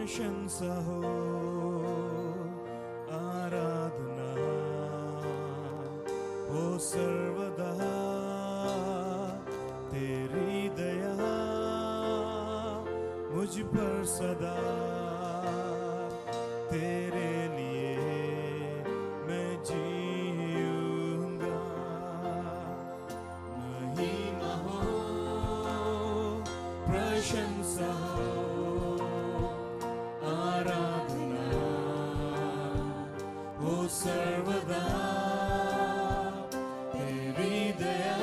प्रशंसा हो आराधना हो सर्वदा तेरी दया मुझ पर सदा तेरे लिए मैं जीऊंगा महिमा हो प्रशंसा हो आराधना हो सर्वदा तेरी दया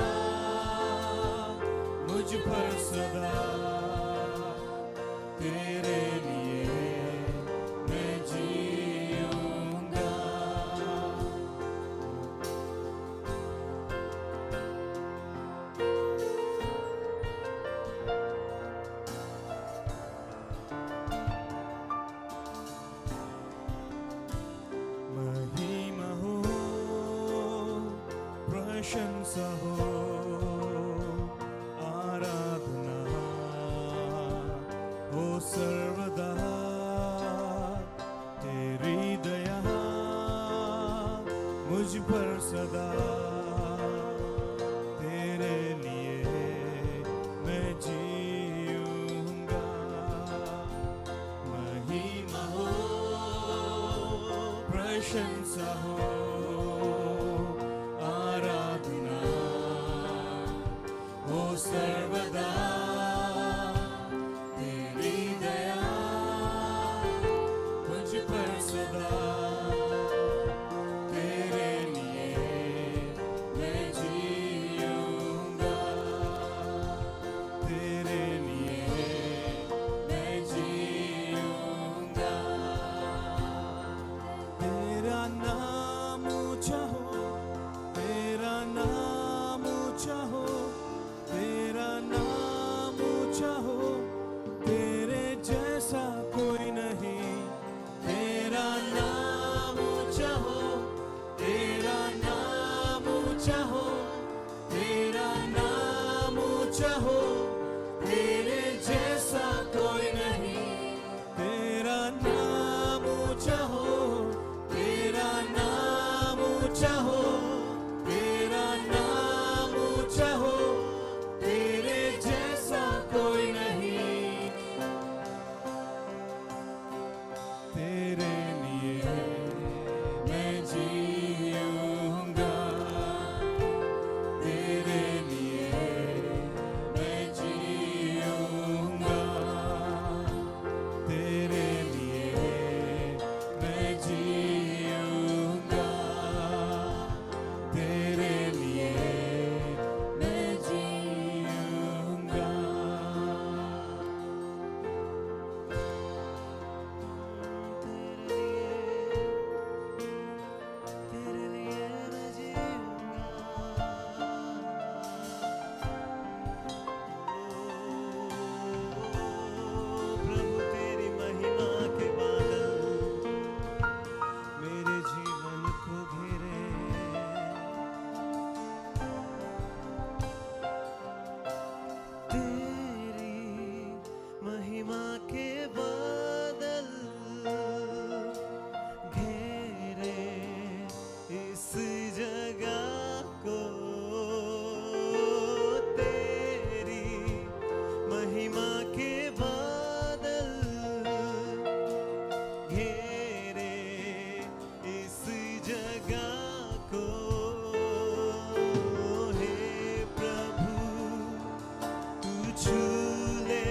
मुझ पर सदा तेरे लिए मैं जीऊंगा महिमा हो प्रशंसा हो आराधना हो सर्वदा तेरी दया मुझ पर सदा तेरे लिए मैं जीऊंगा महिमा हो प्रशंसा हो आराधना हो सर्वदा तेरी दया मुझ पर सदा तेरे लिए मैं जीऊंगा तेरे लिए मैं जीऊंगा तेरा नाम ऊंचा हो तेरा नाम ऊंचा हो तेरा नाम ऊंचा हो तेरे जैसा कोई नहीं तेरा नाम ऊंचा हो तेरा नाम ऊंचा हो तेरा नाम ऊंचा हो तेरे जैसा कोई नहीं तेरा नाम ऊंचा हो तेरा नाम ऊंचा हो तेरा नाम ऊंचा हो तेरे जैसा कोई नहीं तेरे लिए मैं जीऊंगा तेरे लिए मैं जीऊंगा तेरे लिए मैं जीऊंगा तेरे लिए मैं जीऊंगा तेरे लिए मैं प्रभु तेरी महिमा के बादल मेरे जीवन को घेरे तेरी महिमा के बादल घेरे इस जगह को तेरी महिमा के बादल घेरे इस जगह को हे प्रभु तू छू ले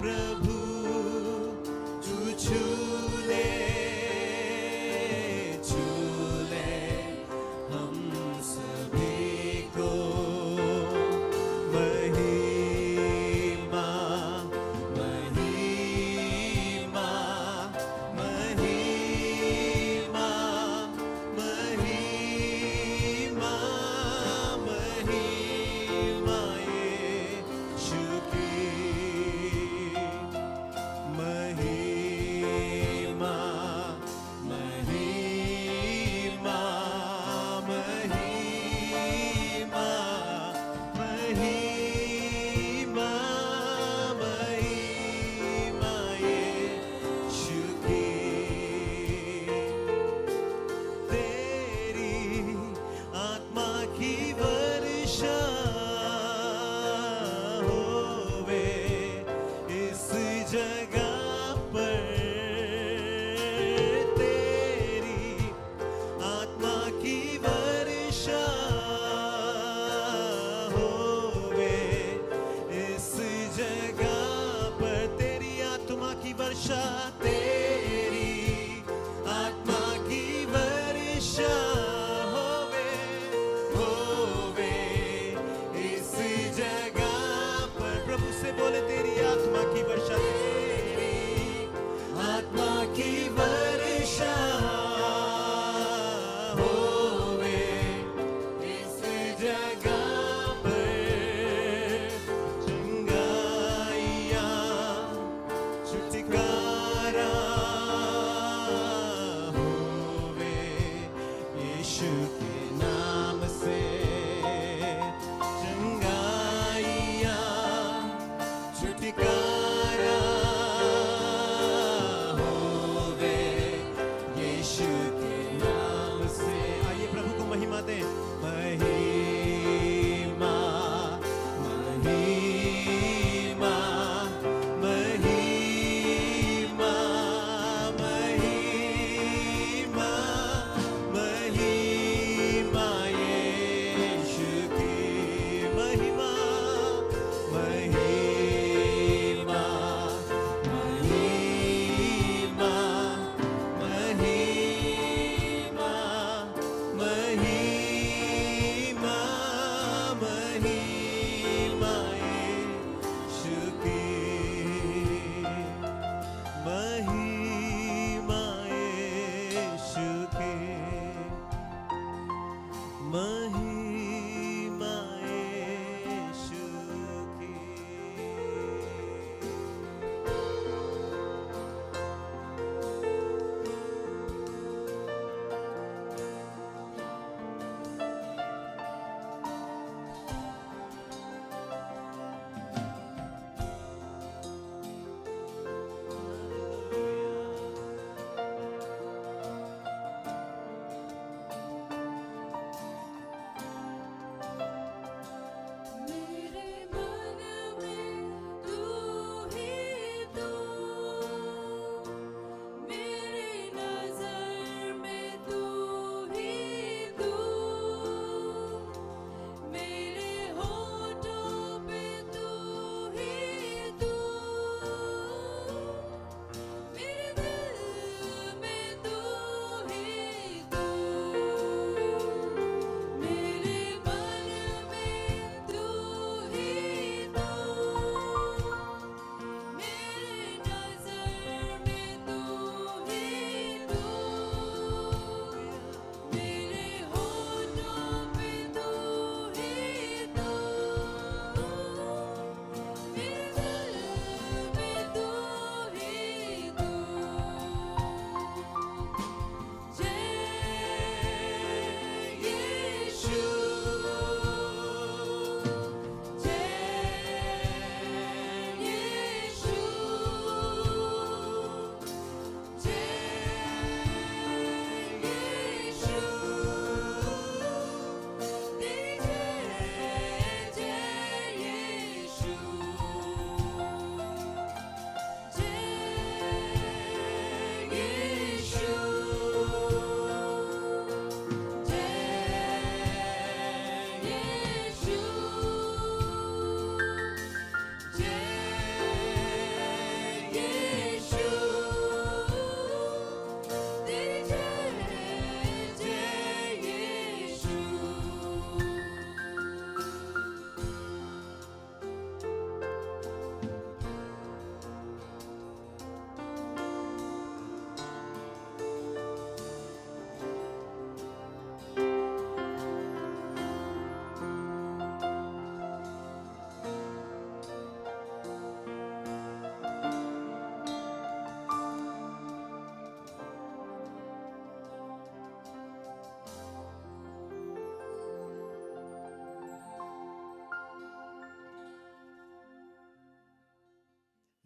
प्रभु तू छू ले हम सभी को महिमा महिमा महिमा महिमा महिमा यीशु की महिमा महिमा महिमा महिमा महिमा यीशु की तेरी आत्मा की वर्षा होवे इस जगह पर तेरी आत्मा की वर्षा होवे इस जगह पर तेरी आत्मा की वर्षा तेरी आत्मा की वर्षा होवे इस जगह पर प्रभु से बोले तेरी आत्मा की वर्षा तेरी आत्मा की वर्षा होवे इस जगह पर चंगाइया छुटकारा होवे यीशु के नाम से चंगाइया छुटकारा होवे यीशु के नाम से आइए प्रभु को महिमा दें महिमा महिमा महिमा महिमा महिमा यीशु की महिमा महिमा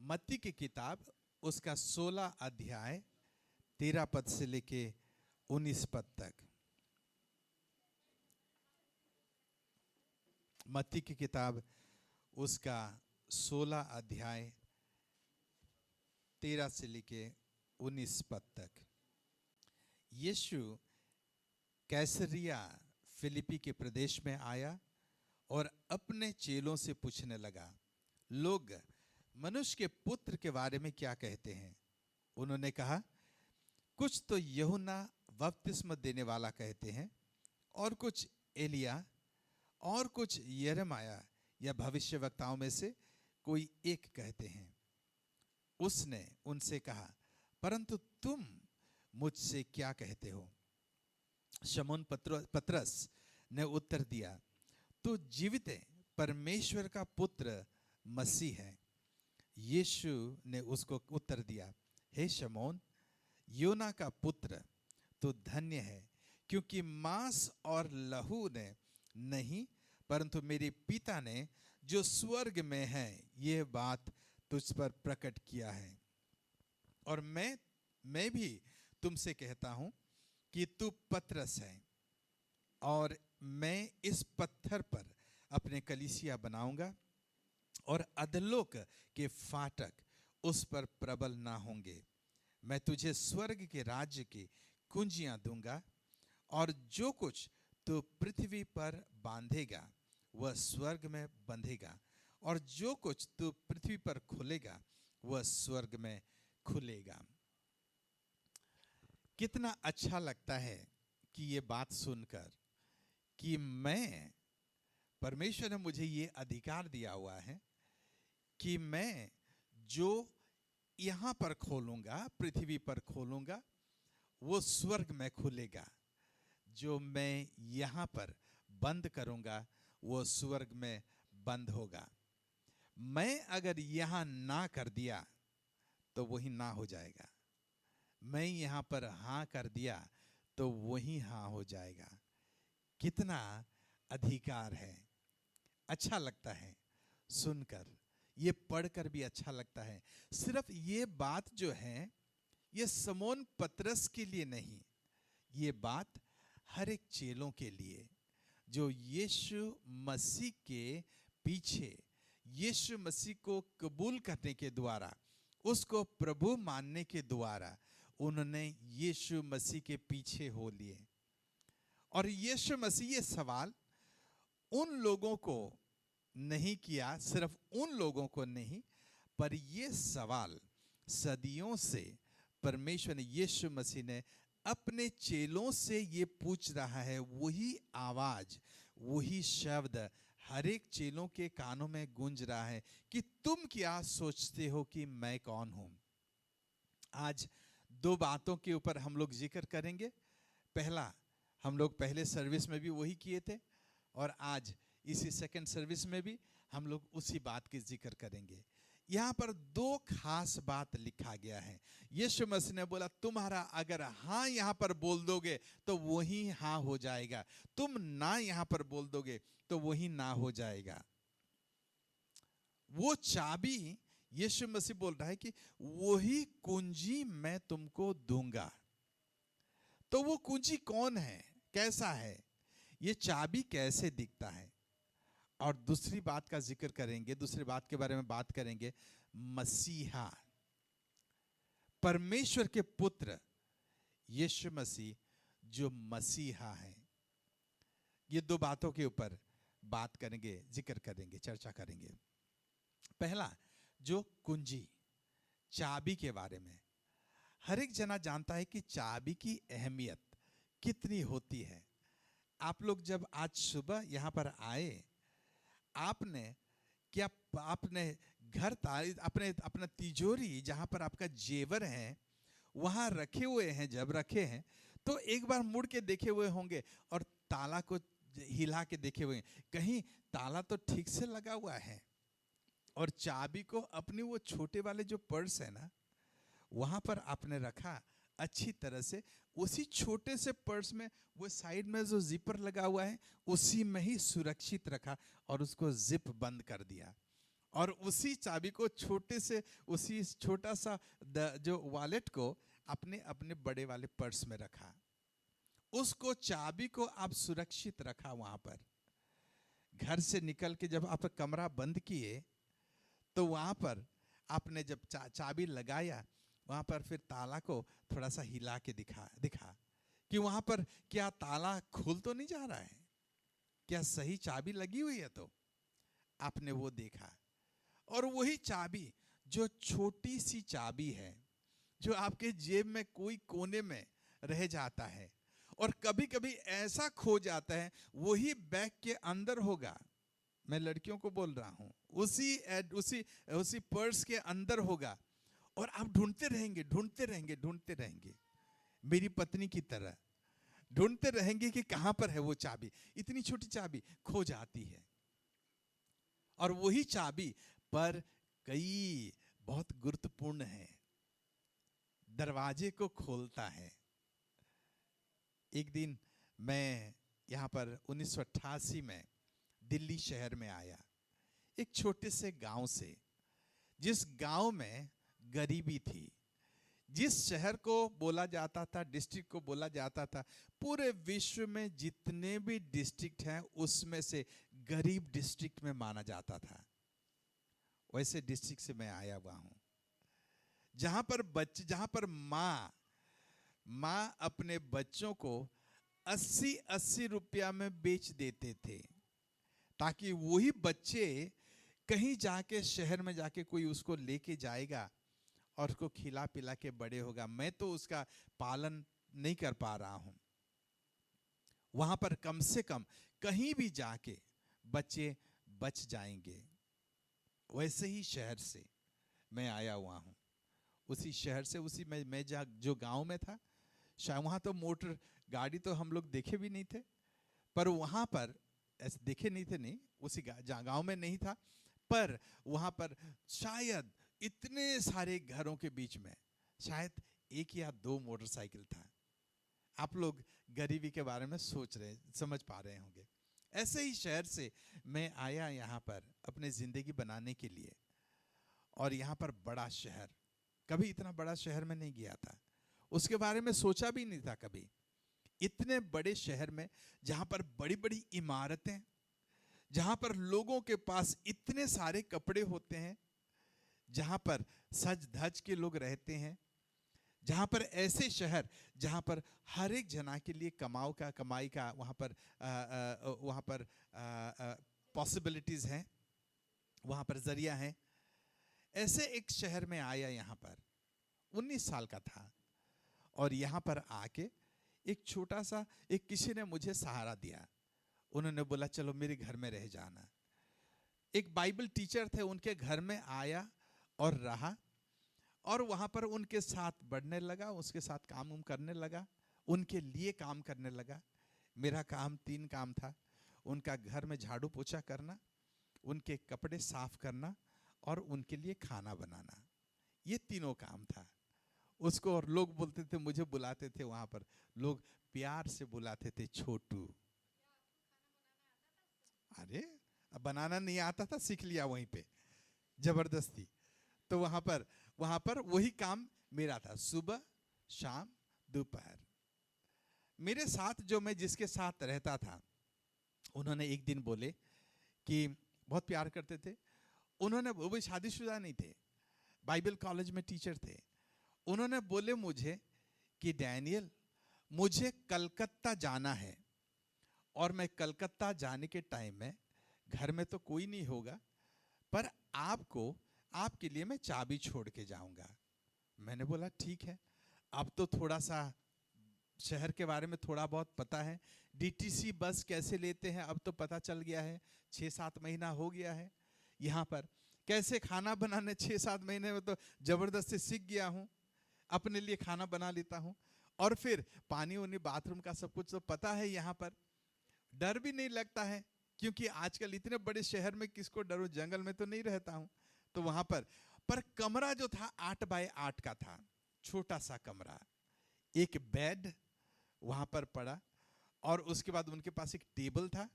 मत्ती की किताब उसका 16 अध्याय 13 पद से लेके 19 पद तक। मत्ती की किताब उसका 16 अध्याय 13 से लेके 19 पद तक। यीशु कैसरिया फिलिपी के प्रदेश में आया और अपने चेलों से पूछने लगा, लोग मनुष्य के पुत्र के बारे में क्या कहते हैं? उन्होंने कहा, कुछ तो यूहन्ना बपतिस्मा देने वाला कहते हैं, और कुछ एलिया, और कुछ यिर्मयाह या भविष्यवक्ताओं में से कोई एक कहते हैं। उसने उनसे कहा, परंतु तुम मुझसे क्या कहते हो? शमौन पतरस ने उत्तर दिया, तू जीवित परमेश्वर का पुत्र मसीह है। यीशु ने उसको उत्तर दिया, हे शमौन, योना का पुत्र, तो धन्य है, क्योंकि मांस और लहू ने नहीं, परंतु मेरे पिता ने जो स्वर्ग में है यह बात तुझ पर प्रकट किया है। और मैं भी तुमसे कहता हूं कि तू पतरस है, और मैं इस पत्थर पर अपने कलीसिया बनाऊंगा, और अधोलोक के फाटक उस पर प्रबल ना होंगे। मैं तुझे स्वर्ग के राज्य की कुंजियां दूंगा, और जो कुछ तू पृथ्वी पर बांधेगा वह स्वर्ग में बंधेगा, और जो कुछ तू पृथ्वी पर खोलेगा वह स्वर्ग में खुलेगा। कितना अच्छा लगता है कि ये बात सुनकर कि मैं, परमेश्वर ने मुझे ये अधिकार दिया हुआ है कि मैं जो यहां पर खोलूंगा, पृथ्वी पर खोलूंगा, वो स्वर्ग में खुलेगा। जो मैं यहां पर बंद करूंगा वो स्वर्ग में बंद होगा। मैं अगर यहां ना कर दिया तो वही ना हो जाएगा। मैं यहां पर हां कर दिया तो वही हां हो जाएगा। कितना अधिकार है! अच्छा लगता है सुनकर, ये पढ़कर भी अच्छा लगता है। सिर्फ ये बात जो है ये शमौन पतरस के लिए नहीं, ये बात हर एक चेलों के लिए जो यीशु मसीह के पीछे, यीशु मसीह को कबूल करने के द्वारा, उसको प्रभु मानने के द्वारा उन्होंने यीशु मसीह के पीछे हो लिए। और यीशु मसीह ये सवाल उन लोगों को नहीं किया, सिर्फ उन लोगों को नहीं, पर ये सवाल सदियों से परमेश्वर ने, यीशु मसीह ने अपने चेलों से ये पूछ रहा है। वही आवाज, वही शब्द हर एक चेलों के कानों में गूंज रहा है कि तुम क्या सोचते हो कि मैं कौन हूं। आज दो बातों के ऊपर हम लोग जिक्र करेंगे। पहला, हम लोग पहले सर्विस में भी वही किए थे, और आज इसी सेकंड सर्विस में भी हम लोग उसी बात की जिक्र करेंगे। यहां पर दो खास बात लिखा गया है। यीशु मसीह ने बोला, तुम्हारा अगर हां यहां पर बोल दोगे तो वही हां हो जाएगा, तुम ना यहां पर बोल दोगे तो वही ना हो जाएगा। वो चाबी यीशु मसीह बोल रहा है कि वही कुंजी मैं तुमको दूंगा। तो वो कुंजी कौन है, कैसा है, ये चाबी कैसे दिखता है? और दूसरी बात का जिक्र करेंगे, दूसरी बात के बारे में बात करेंगे, मसीहा, परमेश्वर के पुत्र यीशु मसीह जो मसीहा है। ये दो बातों के ऊपर बात करेंगे, जिक्र करेंगे, चर्चा करेंगे। पहला, जो कुंजी, चाबी के बारे में। हर एक जना जानता है कि चाबी की अहमियत कितनी होती है। आप लोग जब आज सुबह यहां पर आए, आपने क्या, आपने घर अपने अपना तिजोरी जहां पर आपका जेवर है वहां रखे हुए हैं, जब रखे हैं तो एक बार मुड़ के देखे हुए होंगे और ताला को हिला के देखे हुए, कहीं ताला तो ठीक से लगा हुआ है। और चाबी को अपनी वो छोटे वाले जो पर्स है ना, वहां पर आपने रखा अच्छी तरह से। उसी छोटे से पर्स में वो साइड में जो जिपर लगा हुआ है उसी में ही सुरक्षित रखा और उसको जिप बंद कर दिया। और उसी चाबी को छोटे से, उसी छोटा सा जो वॉलेट को अपने अपने बड़े वाले पर्स में रखा। उसको चाबी को आप सुरक्षित रखा वहां पर। घर से निकल के जब आप कमरा बंद किए तो वहां पर आपने जब चाबी लगाया, वहां पर फिर ताला को थोड़ा सा हिला के दिखा कि वहां पर क्या ताला खुल तो नहीं जा रहा है, क्या सही चाबी लगी हुई है। तो आपने वो देखा, और वही चाबी जो छोटी सी चाबी है, जो आपके जेब में कोई कोने में रह जाता है और कभी कभी ऐसा खो जाता है, वही बैग के अंदर होगा। मैं लड़कियों को बोल रहा हूं, उसी पर्स के अंदर होगा और आप ढूंढते रहेंगे, ढूंढते रहेंगे, ढूंढते रहेंगे, मेरी पत्नी की तरह ढूंढते रहेंगे कि कहां पर है वो चाबी। इतनी छोटी चाबी खो जाती है, और वही चाबी पर कई बहुत गुरुत्वपूर्ण है, दरवाजे को खोलता है। एक दिन मैं यहाँ पर 1988 में दिल्ली शहर में आया, एक छोटे से गांव से, जिस गांव में गरीबी थी, जिस शहर को बोला जाता था, डिस्ट्रिक्ट को बोला जाता था, पूरे विश्व में जितने भी डिस्ट्रिक्ट हैं उसमें से गरीब डिस्ट्रिक्ट में माना जाता था। वैसे डिस्ट्रिक्ट से मैं आया हुआ हूं, जहां पर माँ अपने बच्चों को 80-80 रुपया में बेच देते थे, ताकि वही बच्चे कहीं जाके, शहर में जाके कोई उसको लेके जाएगा और उसको खिला पिला के बड़े होगा। मैं तो उसका पालन नहीं कर पा रहा हूं। वहां पर कम से कम कहीं भी जाके बच्चे बच जाएंगे। वैसे ही शहर से मैं आया हुआ हूं, उसी शहर से, उसी मैं जो गांव में था, शायद वहां तो मोटर गाड़ी तो हम लोग देखे भी नहीं थे, पर वहां पर ऐसे देखे नहीं थे, नहीं उसी गांव में नहीं था, पर वहां पर शायद इतने सारे घरों के बीच में शायद 1 या 2 मोटरसाइकिल था। आप लोग गरीबी के बारे में समझ पा रहे होंगे। ऐसे ही शहर से मैं आया यहाँ पर अपने जिंदगी बनाने के लिए, और यहाँ पर बड़ा शहर, कभी इतना बड़ा शहर में नहीं गया था, उसके बारे में सोचा भी नहीं था कभी। इतने बड़े शहर में, जहां पर बड़ी बड़ी इमारतें, जहां पर लोगों के पास इतने सारे कपड़े होते हैं, जहां पर सज धज के लोग रहते हैं, जहां पर ऐसे शहर जहां पर हर एक जना के लिए कमाई का वहां पर पॉसिबिलिटीज हैं, वहां पर जरिया है। ऐसे एक शहर में आया, यहाँ पर 19 साल का था, और यहाँ पर आके एक छोटा सा, एक किसी ने मुझे सहारा दिया। उन्होंने बोला चलो मेरे घर में रह जाना। एक बाइबल टीचर थे, उनके घर में आया और रहा, और वहां पर उनके साथ बढ़ने लगा, उसके साथ काम करने लगा, उनके लिए काम करने लगा। मेरा काम 3 काम था, उनका घर में झाड़ू पोछा करना, उनके कपड़े साफ करना, और उनके लिए खाना बनाना। ये तीनों काम था उसको। और लोग बोलते थे, मुझे बुलाते थे वहां पर, लोग प्यार से बुलाते थे छोटू। अरे अब बनाना नहीं आता था, सीख लिया वहीं पे जबरदस्ती। तो वहां पर वही काम मेरा था, सुबह शाम दोपहर। मेरे साथ जो मैं जिसके साथ रहता था, उन्होंने एक दिन बोले कि बहुत प्यार करते थे उन्होंने, वो भी शादीशुदा नहीं थे, बाइबल कॉलेज में टीचर थे। उन्होंने बोले मुझे कि डैनियल, मुझे कलकत्ता जाना है, और मैं कलकत्ता जाने के टाइम में घर में तो कोई नहीं होगा, पर आपके लिए मैं चाबी छोड़ के जाऊंगा। मैंने बोला ठीक है। अब तो थोड़ा सा शहर के बारे में थोड़ा बहुत पता है, डीटीसी बस कैसे लेते हैं अब तो पता चल गया है, 6-7 महीना हो गया है। यहाँ पर कैसे खाना बनाने 6-7 महीने में तो जबरदस्ती सीख गया हूँ, अपने लिए खाना बना लेता हूँ। और फिर पानी वानी बाथरूम का सब कुछ तो पता है। यहाँ पर डर भी नहीं लगता है, क्योंकि आजकल इतने बड़े शहर में किसको डरो, जंगल में तो नहीं रहता हूँ। तो वहां पर कमरा जो था 8 बाय 8 का था, छोटा सा कमरा, एक बेड वहां पर पड़ा, और उसके बाद उनके पास एक टेबल था,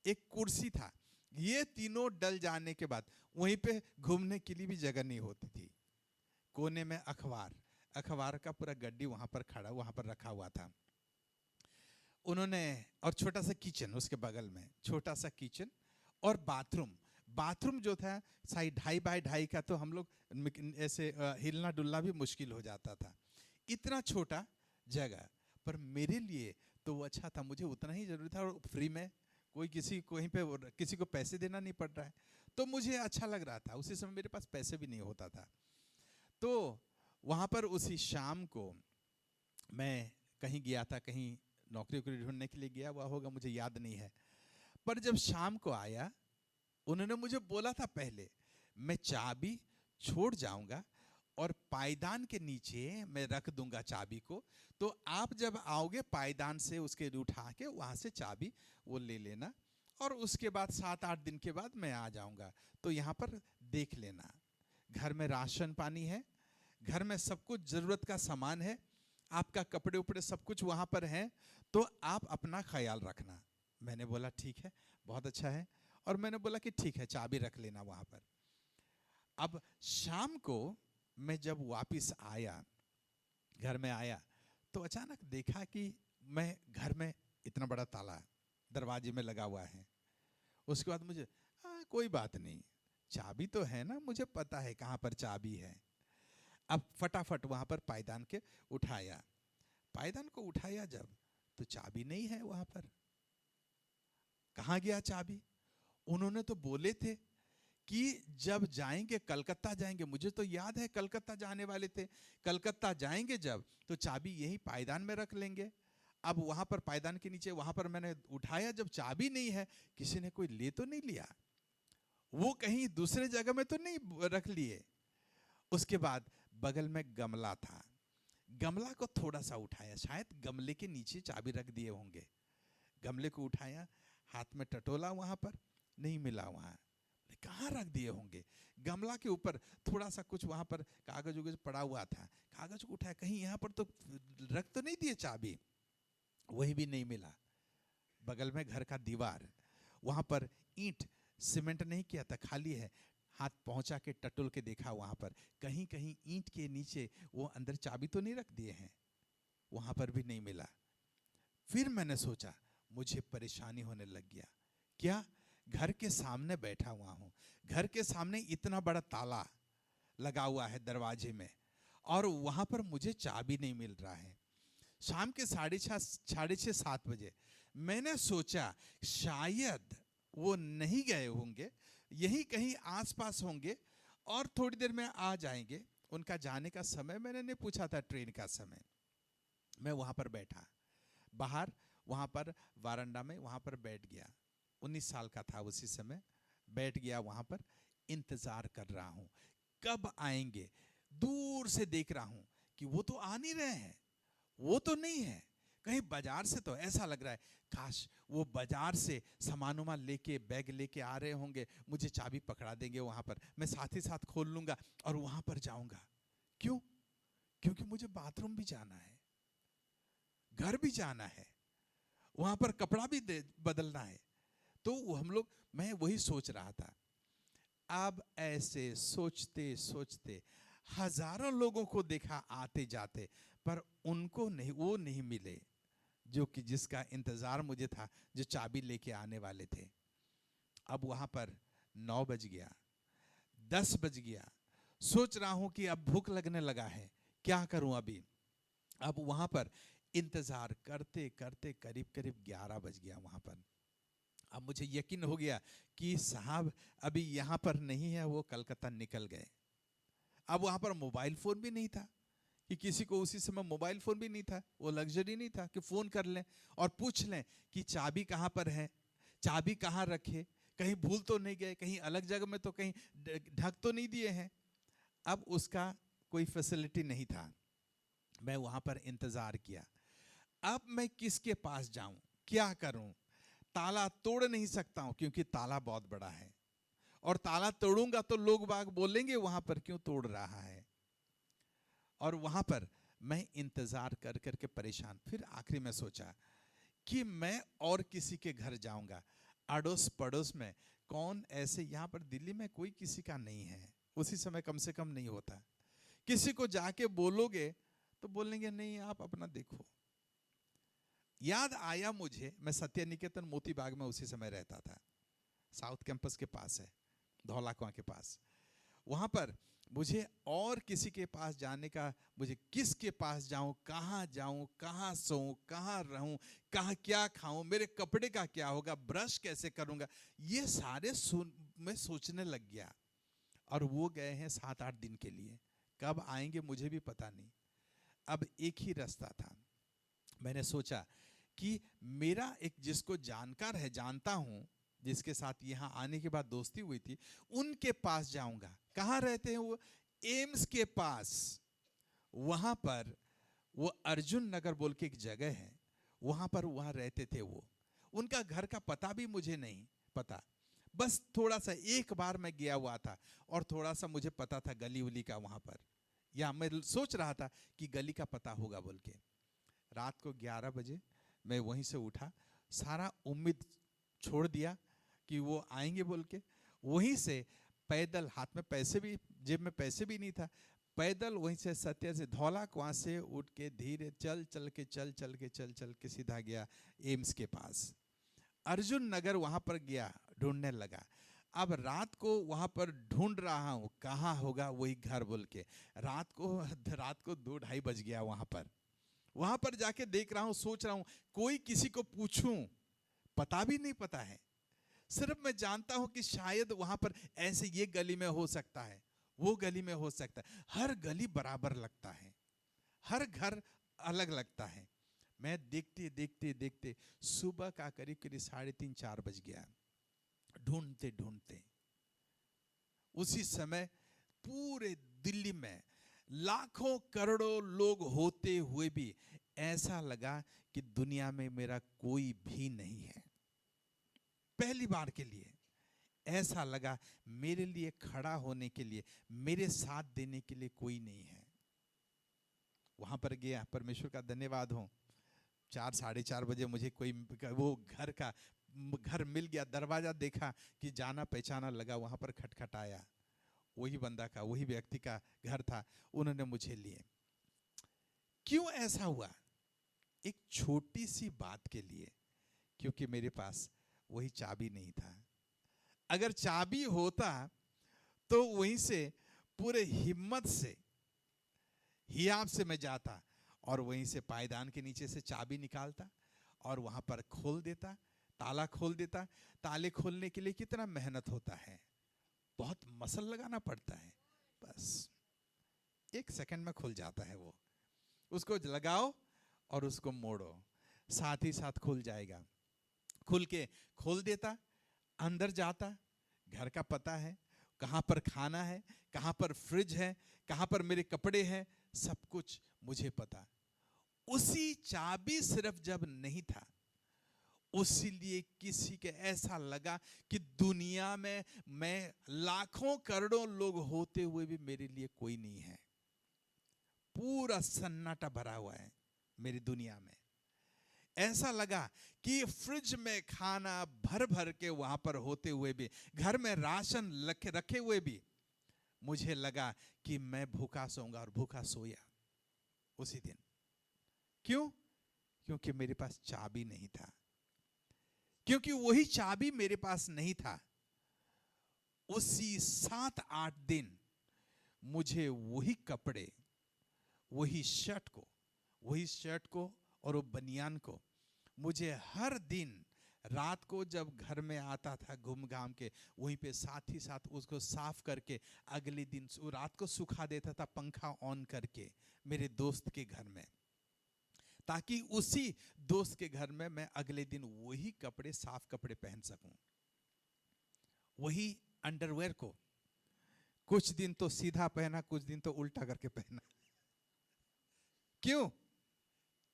एक कुर्सी था। ये तीनों डल जाने के बाद वहीं पे घूमने के लिए भी जगह नहीं होती थी। कोने में अखबार का पूरा गड्डी वहां पर रखा हुआ था। उन्होंने, और छोटा सा किचन उसके बगल में, छोटा सा किचन और बाथरूम जो था साइड 2.5 बाय 2.5 का, तो हम लोग ऐसे हिलना डुलना भी मुश्किल हो जाता था। इतना छोटा जगह पर मेरे लिए तो वो अच्छा था, मुझे उतना ही जरूरी था, और फ्री में, कोई कहीं पे किसी को पैसे देना नहीं पड़ रहा है, तो मुझे अच्छा लग रहा था। उसी समय मेरे पास पैसे भी नहीं होता था। तो वहाँ पर उसी शाम को मैं कहीं गया था, कहीं नौकरी ढूंढने के लिए गया हुआ होगा, मुझे याद नहीं है। पर जब शाम को आया, उन्होंने मुझे बोला था पहले, मैं चाबी छोड़ जाऊंगा और पायदान के नीचे मैं रख दूंगा चाबी को, तो आप जब आओगे पायदान से उसके उठा के वहां से चाबी वो ले लेना, और उसके बाद 7-8 दिन के बाद मैं आ जाऊंगा, तो यहाँ पर देख लेना। घर में राशन पानी है, घर में सब कुछ जरूरत का सामान है, आपका कपड़े उपड़े सब कुछ वहां पर है, तो आप अपना ख्याल रखना। मैंने बोला ठीक है, बहुत अच्छा है। और मैंने बोला कि ठीक है, चाबी रख लेना वहां पर। अब शाम को मैं जब वापस आया, घर में आया, तो अचानक देखा कि मैं घर में इतना बड़ा ताला दरवाजे में लगा हुआ है। उसके बाद मुझे कोई बात नहीं, चाबी तो है ना, मुझे पता है कहाँ पर चाबी है। अब फटाफट वहां पर पायदान के उठाया, पायदान को उठाया जब, तो चाबी नहीं है वहां पर। कहाँ गया चाबी? उन्होंने तो बोले थे कि जब जाएंगे, कलकत्ता जाएंगे, मुझे तो याद है कलकत्ता जाने वाले थे, कलकत्ता जाएंगे जब, तो चाबी यही पायदान में रख लेंगे। अब वहां पर पायदान के नीचे, वहां पर मैंने उठाया, जब चाबी नहीं है, किसी ने कोई ले तो नहीं लिया, वो कहीं दूसरे जगह में तो नहीं रख लिए। उसके बाद बगल में गमला था, गमला को थोड़ा सा उठाया, शायद गमले के नीचे चाबी रख दिए होंगे। गमले को उठाया, हाथ में टटोला, वहां पर नहीं मिला। वहां कहाँ रख दिए होंगे? गमला के ऊपर थोड़ा सा कुछ वहां पर कागज उगज पड़ा हुआ था, कागज को उठाया, कहीं यहाँ पर तो रख तो नहीं दिए चाबी, वही भी नहीं मिला। बगल में घर का दीवार, वहां पर ईंट, सीमेंट नहीं किया था, खाली है। हाथ पहुंचा के टटोल के देखा, वहां पर कहीं कहीं ईंट के नीचे वो अंदर चाबी तो नहीं रख दिए हैं, वहां पर भी नहीं मिला। फिर मैंने सोचा, मुझे परेशानी होने लग गया। क्या? घर के सामने बैठा हुआ हूं, घर के सामने इतना बड़ा ताला लगा हुआ है दरवाजे में, और वहां पर मुझे चाबी नहीं मिल रहा है। शाम के 6:30-7 बजे मैंने सोचा शायद वो नहीं गए होंगे, यही कहीं आसपास होंगे और थोड़ी देर में आ जाएंगे। उनका जाने का समय मैंने नहीं पूछा था, ट्रेन का समय। मैं वहां पर बैठा, बाहर वहां पर वारंडा में वहां पर बैठ गया। 19 साल का था उसी समय, बैठ गया वहां पर, इंतजार कर रहा हूं कब आएंगे। दूर से देख रहा हूं कि वो तो आ नहीं रहे हैं, वो तो नहीं है। कहीं बाजार से तो ऐसा लग रहा है, काश वो बाजार से सामान उमान लेके, बैग लेके आ रहे होंगे, मुझे चाबी पकड़ा देंगे वहां पर, मैं साथ ही साथ खोल लूंगा और वहां पर जाऊंगा। क्यों? क्योंकि मुझे बाथरूम भी जाना है, घर भी जाना है, वहां पर कपड़ा भी बदलना है। तो हम लोग, मैं वही सोच रहा था। अब ऐसे सोचते सोचते हजारों लोगों को देखा आते जाते, पर उनको नहीं, वो नहीं मिले जो कि जिसका इंतजार मुझे था, जो चाबी लेके आने वाले थे। अब वहां पर 9 बज गया, 10 बज गया, सोच रहा हूं कि अब भूख लगने लगा है, क्या करूं अभी। अब वहां पर इंतजार करते करते करीब करीब 11 बज गया वहां पर। अब मुझे यकीन हो गया कि साहब अभी यहाँ पर नहीं है, वो कलकत्ता निकल गए। अब वहां पर मोबाइल फोन भी नहीं था, कि किसी को उसी समय मोबाइल फोन भी नहीं था, वो लग्जरी नहीं था कि फोन कर लें और पूछ लें कि चाबी कहाँ पर है, चाबी कहाँ रखे, कहीं भूल तो नहीं गए, कहीं अलग जगह में तो कहीं ढक तो नहीं दिए हैं। अब उसका कोई फैसिलिटी नहीं था। मैं वहां पर इंतजार किया। अब मैं किसके पास जाऊं, क्या करूं? ताला तोड़ नहीं सकता हूं क्योंकि ताला बहुत बड़ा है, और ताला तोड़ूंगा तो लोग बाग बोलेंगे वहां पर क्यों तोड़ रहा है। और वहां पर मैं इंतजार कर करके परेशान, फिर आखिरी में सोचा कि मैं और किसी के घर जाऊंगा, अड़ोस पड़ोस में कौन ऐसे, यहाँ पर दिल्ली में कोई किसी का नहीं है, उसी समय कम से कम नहीं होता। किसी को जाके बोलोगे तो बोलेंगे नहीं आप अपना देखो। याद आया मुझे, मैं सत्य निकेतन मोती बाग में उसी समय रहता था, साउथ कैंपस के पास है, धौला कुआं के पास। वहां पर मुझे और किसी के पास जाने का, मुझे किसके पास जाऊं, कहाँ सोऊं, कहाँ रहूं, कहाँ क्या खाऊं, मेरे कपड़े का क्या होगा, ब्रश कैसे करूंगा, ये सारे मैं सोचने लग गया। और वो गए हैं 7-8 दिन के लिए, कब आएंगे मुझे भी पता नहीं। अब एक ही रास्ता था, मैंने सोचा कि मेरा एक जिसको जानकार है, जानता हूं, जिसके साथ यहाँ आने के बाद दोस्ती हुई थी, उनके पास जाऊंगा। कहाँ रहते हैं वो? एम्स के पास। वहां पर वो अर्जुन नगर बोल के एक जगह है, वहां रहते थे वो। उनका घर का पता भी मुझे नहीं पता, बस थोड़ा सा एक बार मैं गया हुआ था और थोड़ा सा मुझे पता था गली उली का वहां पर, या मैं सोच रहा था कि गली का पता होगा बोल के। रात को 11 बजे मैं वहीं से उठा, सारा उम्मीद छोड़ दिया कि वो आएंगे बोल के। वहीं से पैदल, हाथ में पैसे भी, जेब में पैसे भी नहीं था, पैदल वहीं से सत्य से धौला कुआं से उठ के धीरे चल चल के सीधा गया एम्स के पास। अर्जुन नगर वहां पर गया, ढूंढने लगा। अब रात को वहां पर ढूंढ रहा हूं कहाँ होगा वही घर बोल के। रात को 2-2:30 बज गया। वहां पर जाके देख रहा हूं, सोच रहा हूं कोई किसी को पूछूं, पता भी नहीं पता है। सिर्फ मैं जानता हूं कि शायद वहां पर ऐसे ये गली में हो सकता है, वो गली में हो सकता है। हर गली बराबर लगता है, हर घर अलग लगता है। मैं देखते देखते देखते सुबह का करीब करीब 3:30-4 बज गया, ढूंढते ढूंढते। उसी समय पूरे दिल्ली में लाखों करोड़ों लोग होते हुए भी ऐसा लगा कि दुनिया में मेरा कोई भी नहीं है। पहली बार के लिए ऐसा लगा, मेरे लिए खड़ा होने के लिए, मेरे साथ देने के लिए कोई नहीं है। वहां पर गया, परमेश्वर का धन्यवाद हो, 4-4:30 बजे मुझे कोई वो घर मिल गया। दरवाजा देखा कि जाना पहचाना लगा, वहां पर खटखटाया, वही बंदा का, वही व्यक्ति का घर था। उन्होंने मुझे लिए। क्यों ऐसा हुआ? एक छोटी सी बात के लिए, क्योंकि मेरे पास वही चाबी नहीं था। अगर चाबी होता तो वहीं से पूरे हिम्मत से, हियाब से मैं जाता और वहीं से पायदान के नीचे से चाबी निकालता और वहां पर खोल देता, ताला खोल देता। ताले खोलने के लिए कितना मेहनत होता है, बहुत मसल लगाना पड़ता है, बस 1 सेकंड में खुल जाता है वो। उसको लगाओ और उसको मोड़ो, साथ ही साथ खुल जाएगा। खोल देता, अंदर जाता, घर का पता है, कहां पर खाना है, कहां पर फ्रिज है, कहां पर मेरे कपड़े हैं, सब कुछ मुझे पता। उसी चाबी सिर्फ जब नहीं था, उसीलिए किसी के ऐसा लगा कि दुनिया में मैं लाखों करोड़ों लोग होते हुए भी मेरे लिए कोई नहीं है। पूरा सन्नाटा भरा हुआ है मेरी दुनिया में। ऐसा लगा कि फ्रिज में खाना भर भर के वहां पर होते हुए भी, घर में राशन रखे हुए भी, मुझे लगा कि मैं भूखा सोऊंगा, और भूखा सोया उसी दिन। क्यों? क्योंकि मेरे पास चाबी नहीं था। क्योंकि वही चाबी मेरे पास नहीं था, उसी 7-8 दिन मुझे वही कपड़े, वही शर्ट को और वो बनियान को, मुझे हर दिन रात को जब घर में आता था घूम घाम के, वहीं पे साथ ही साथ उसको साफ करके अगले दिन रात को सुखा देता था, पंखा ऑन करके मेरे दोस्त के घर में, ताकि उसी दोस्त के घर में मैं अगले दिन वही कपड़े, साफ कपड़े पहन सकूं। वही अंडरवेयर को कुछ दिन तो सीधा पहना, कुछ दिन तो उल्टा करके पहना। क्यों?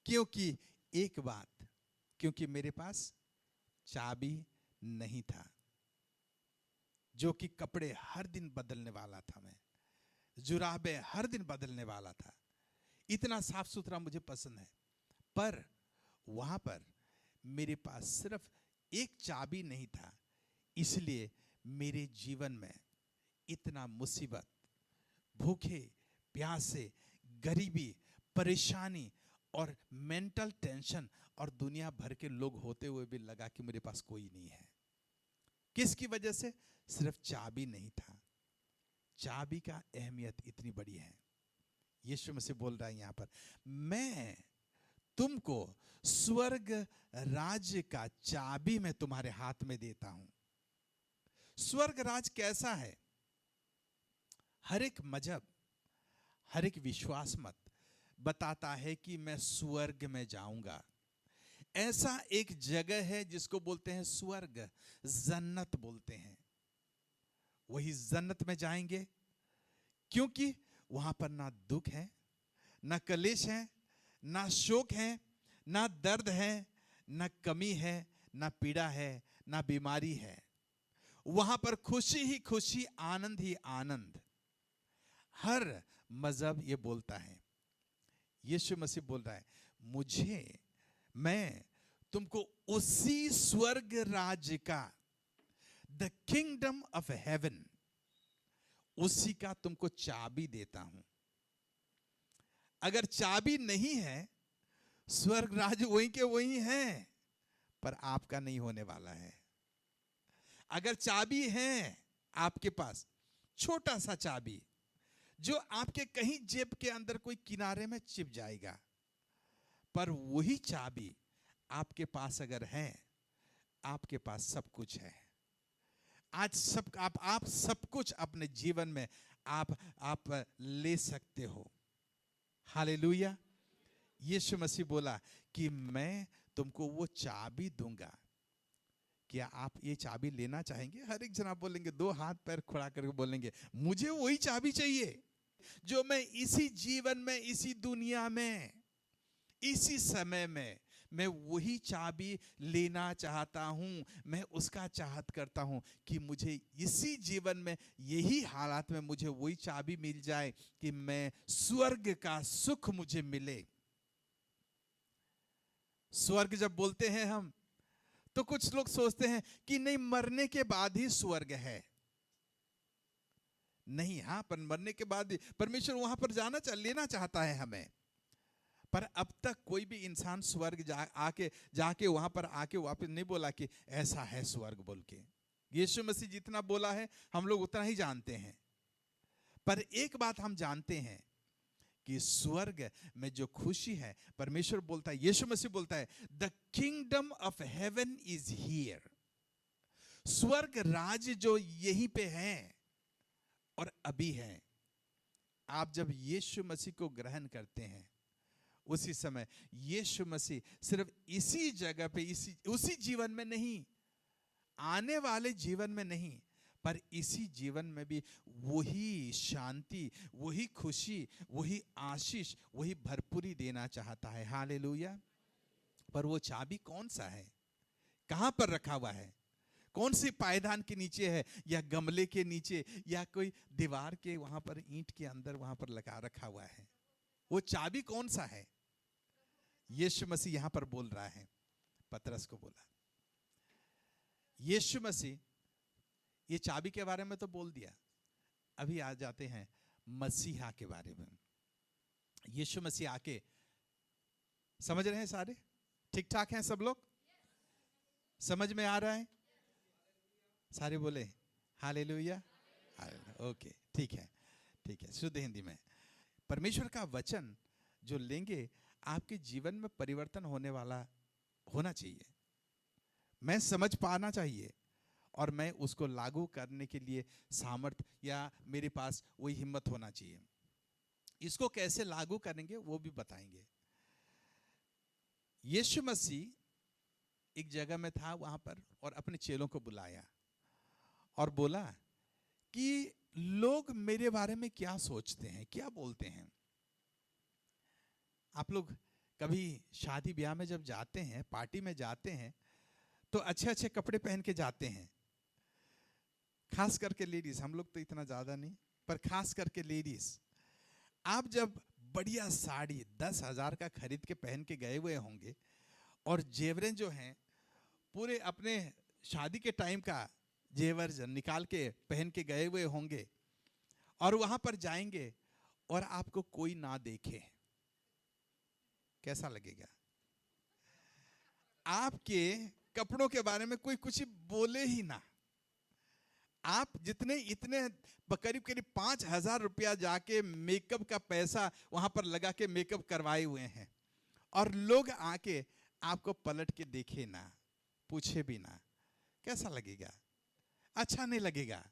क्योंकि एक बात, क्योंकि मेरे पास चाबी नहीं था, जो कि कपड़े हर दिन बदलने वाला था, मैं जुराबे हर दिन बदलने वाला था। इतना साफ सुथरा मुझे पसंद है। पर वहां पर मेरे पास सिर्फ एक चाबी नहीं था, इसलिए मेरे जीवन में इतना मुसीबत, भूखे प्यासे, गरीबी, परेशानी और मेंटल टेंशन और दुनिया भर के लोग होते हुए भी लगा कि मेरे पास कोई नहीं है। किसकी वजह से? सिर्फ चाबी नहीं था। चाबी का अहमियत इतनी बड़ी है। यीशु मसीह बोल रहा है यहां पर, मैं तुमको स्वर्ग राज्य का चाबी मैं तुम्हारे हाथ में देता हूं। स्वर्ग राज कैसा है? हर एक मजहब, हर एक विश्वास मत बताता है कि मैं स्वर्ग में जाऊंगा। ऐसा एक जगह है जिसको बोलते हैं स्वर्ग, जन्नत बोलते हैं। वही जन्नत में जाएंगे, क्योंकि वहां पर ना दुख है, ना कलेश है, ना शोक है, ना दर्द है, ना कमी है, ना पीड़ा है, ना बीमारी है। वहां पर खुशी ही खुशी, आनंद ही आनंद। हर मजहब ये बोलता है। यीशु मसीह बोल रहा है, मैं तुमको उसी स्वर्ग राज्य का, द किंगडम ऑफ हेवन, उसी का तुमको चाबी देता हूं। अगर चाबी नहीं है, स्वर्ग राज्य वहीं के वहीं है, पर आपका नहीं होने वाला है। अगर चाबी है आपके पास, छोटा सा चाबी जो आपके कहीं जेब के अंदर कोई किनारे में चिप जाएगा, पर वही चाबी आपके पास अगर है, आपके पास सब कुछ है। आज आप सब कुछ अपने जीवन में आप ले सकते हो। हालेलुया। यीशु मसीह बोला कि मैं तुमको वो चाबी दूंगा। क्या आप ये चाबी लेना चाहेंगे? हर एक जन आप बोलेंगे, दो हाथ पैर खड़ा करके बोलेंगे, मुझे वही चाबी चाहिए जो मैं इसी जीवन में, इसी दुनिया में, इसी समय में मैं वही चाबी लेना चाहता हूं। मैं उसका चाहत करता हूं कि मुझे इसी जीवन में, यही हालात में मुझे वही चाबी मिल जाए कि मैं स्वर्ग का सुख मुझे मिले। स्वर्ग जब बोलते हैं हम, तो कुछ लोग सोचते हैं कि नहीं, मरने के बाद ही स्वर्ग है। नहीं, हां, पर मरने के बाद परमेश्वर वहां पर लेना चाहता है हमें। पर अब तक कोई भी इंसान स्वर्ग जाके वहां पर आके वापस नहीं बोला कि ऐसा है स्वर्ग बोल के। यीशु मसीह जितना बोला है हम लोग उतना ही जानते हैं। पर एक बात हम जानते हैं कि स्वर्ग में जो खुशी है, परमेश्वर बोलता है, यीशु मसीह बोलता है, the kingdom of heaven is here. स्वर्ग राज्य जो यहीं पे है और अभी है। आप जब यीशु मसीह को ग्रहण करते हैं, उसी समय यीशु मसीह सिर्फ इसी जगह पे, उसी जीवन में नहीं, आने वाले जीवन में नहीं, पर इसी जीवन में भी वही शांति, वही खुशी, वही आशीष, वही भरपूरी देना चाहता है। हालेलुया। पर वो चाबी कौन सा है? कहां पर रखा हुआ है? कौन सी पायदान के नीचे है, या गमले के नीचे, या कोई दीवार के वहां पर ईंट के अंदर वहां पर लगा रखा हुआ है? वो चाबी कौन सा है? यीशु मसीह यहां पर बोल रहा है, पतरस को बोला। यीशु मसीह ये चाबी के बारे में तो बोल दिया, अभी आ जाते हैं मसीहा के बारे में। यीशु मसीह आके, समझ रहे हैं सारे? ठीक ठाक हैं सब लोग? समझ में आ रहा है? सारे बोले हालेलुया। ओके, ठीक है, ठीक है। शुद्ध हिंदी में, परमेश्वर का वचन जो लेंगे, आपके जीवन में परिवर्तन होने वाला होना चाहिए। मैं समझ पाना चाहिए और मैं उसको लागू करने के लिए सामर्थ, या मेरे पास वही हिम्मत होना चाहिए। इसको कैसे लागू करेंगे वो भी बताएंगे। यीशु मसीह एक जगह में था वहां पर, और अपने चेलों को बुलाया और बोला कि लोग मेरे बारे में क्या सोचते हैं, क्या बोलते हैं। आप लोग कभी शादी ब्याह में जब जाते हैं, पार्टी में जाते हैं, तो अच्छे अच्छे कपड़े पहन के जाते हैं। खास करके लेडीज, हम लोग तो इतना ज्यादा नहीं, पर खास करके लेडीज, आप जब बढ़िया साड़ी 10,000 का खरीद के पहन के गए हुए होंगे, और जेवरें जो हैं पूरे अपने शादी के टाइम का जेवर निकाल के पहन के गए हुए होंगे और वहां पर जाएंगे और आपको कोई ना देखे, कैसा लगेगा? आपके कपड़ों के बारे में कोई कुछ बोले ही ना, आप जितने इतने करीब करीब 5,000 रुपया जाके मेकअप का पैसा वहां पर लगा के मेकअप करवाए हुए हैं और लोग आके आपको पलट के देखे ना, पूछे भी ना, कैसा लगेगा? अच्छा नहीं लगेगा।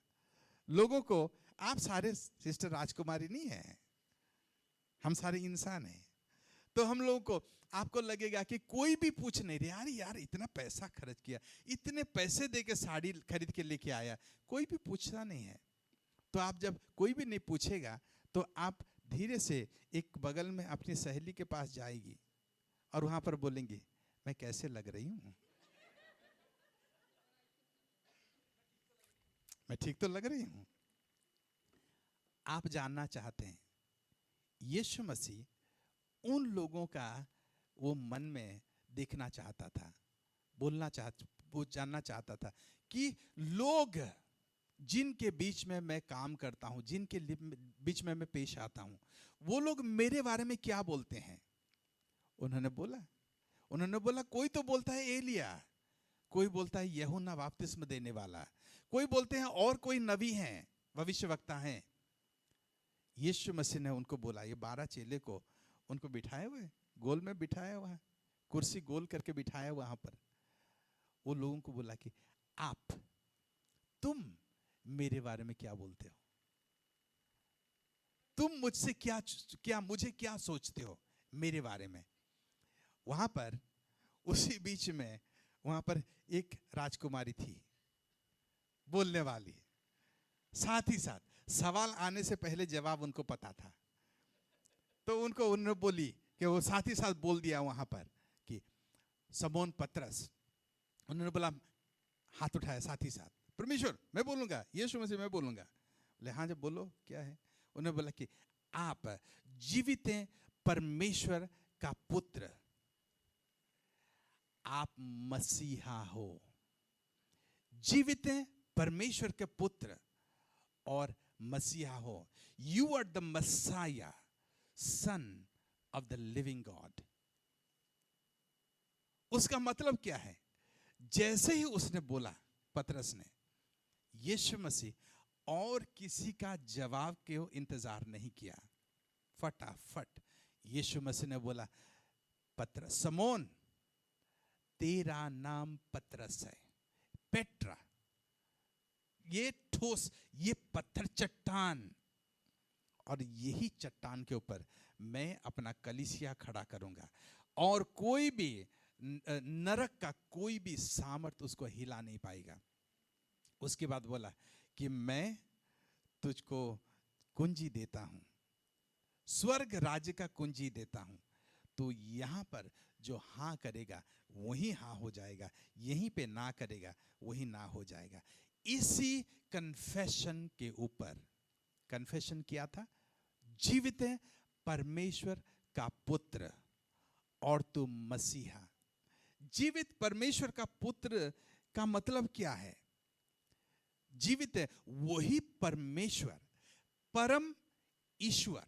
लोगों को, आप सारे सिस्टर राजकुमारी नहीं है, हम सारे इंसान हैं, तो हम लोगों को आपको लगेगा कि कोई भी पूछ नहीं रहा, यार इतना पैसा खर्च किया, इतने पैसे दे के साड़ी खरीद के लेके आया, कोई भी पूछना नहीं है। तो आप जब कोई भी नहीं पूछेगा तो आप धीरे से एक बगल में अपनी सहेली के पास जाएगी और वहां पर बोलेंगी, मैं कैसे लग रही हूं, मैं ठीक तो लग रही हूं? आप जानना चाहते हैं यीशु मसीह उन लोगों का वो मन में देखना चाहता था, वो जानना चाहता था कि लोग जिनके बीच में मैं काम करता हूं, जिनके बीच में मैं पेश आता हूं, वो लोग मेरे बारे में क्या बोलते हैं। उन्होंने बोला कोई तो बोलता है एलिया, कोई बोलता है यूहन्ना बपतिस्मा देने वाला, कोई बोलते हैं और कोई नबी हैं, भविष्यवक्ता हैं। यीशु मसीह ने उनको बोला, ये 12 चेले को उनको बिठाए हुए, गोल में बिठाया हुआ, कुर्सी गोल करके बिठाया वहां पर, वो लोगों को बोला कि तुम मेरे बारे में क्या बोलते हो, तुम मुझसे मुझे क्या सोचते हो मेरे बारे में। वहां पर उसी बीच में वहां पर एक राजकुमारी थी बोलने वाली, साथ ही साथ सवाल आने से पहले जवाब उनको पता था, तो उन्होंने बोली कि वो साथ ही साथ बोल दिया वहां पर कि समौन पतरस, उन्होंने बोला, हाथ उठाया साथ ही साथ, परमेश्वर मैं बोलूंगा, यीशु मसीह मैं बोलूंगा। बोले हाँ, जब बोलो, क्या है? उन्होंने बोला कि आप जीवित परमेश्वर का पुत्र, आप मसीहा हो, जीवित परमेश्वर के पुत्र और मसीहा हो। You are the messiah, son of the living God. उसका मतलब क्या है? जैसे ही उसने बोला, पतरस ने, यीशु मसीह और किसी का जवाब के इंतजार नहीं किया, फटाफट यीशु मसीह ने बोला, पतरस, समौन तेरा नाम पतरस है, पेट्रा, ये ठोस, ये पत्थर, चट्टान, और यही चट्टान के ऊपर मैं अपना कलीसिया खड़ा करूंगा और कोई भी नरक का कोई भी सामर्थ उसको हिला नहीं पाएगा। उसके बाद बोला कि मैं तुझको कुंजी देता हूं, स्वर्ग राज्य का कुंजी देता हूं, तो यहां पर जो हां करेगा वही हां हो जाएगा, यहीं पे ना करेगा वही ना हो जाएगा। इसी कन्फेशन के ऊपर कन्फेशन किया था, जीवित है परमेश्वर का पुत्र और तू मसीहा। जीवित परमेश्वर का पुत्र का मतलब क्या है? जीवित है वही परमेश्वर, परम ईश्वर,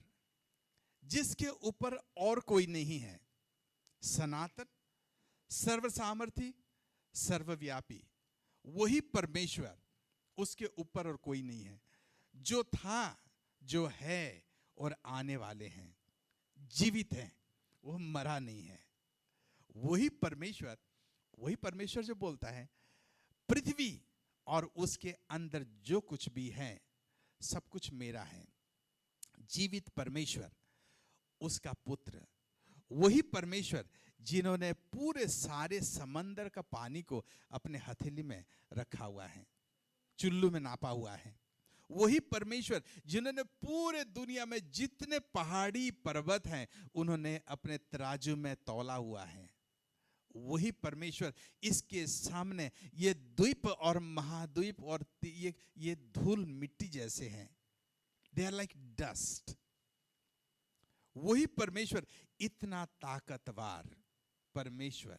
जिसके ऊपर और कोई नहीं है, सनातन, सर्वसामर्थी, सर्वव्यापी, वही परमेश्वर, उसके ऊपर और कोई नहीं है, जो था, जो है और आने वाले हैं, जीवित है, वो मरा नहीं है। वही परमेश्वर जो बोलता है, पृथ्वी और उसके अंदर जो कुछ भी है सब कुछ मेरा है। जीवित परमेश्वर, उसका पुत्र, वही परमेश्वर जिन्होंने पूरे सारे समंदर का पानी को अपने हथेली में रखा हुआ है, चुल्लू में नापा हुआ है। वही परमेश्वर जिन्होंने पूरे दुनिया में जितने पहाड़ी पर्वत हैं उन्होंने अपने तराजू में तौला हुआ है। वही परमेश्वर इसके सामने ये द्वीप और महाद्वीप और ये धूल मिट्टी जैसे हैं, दे आर लाइक डस्ट। वही परमेश्वर, इतना ताकतवर परमेश्वर,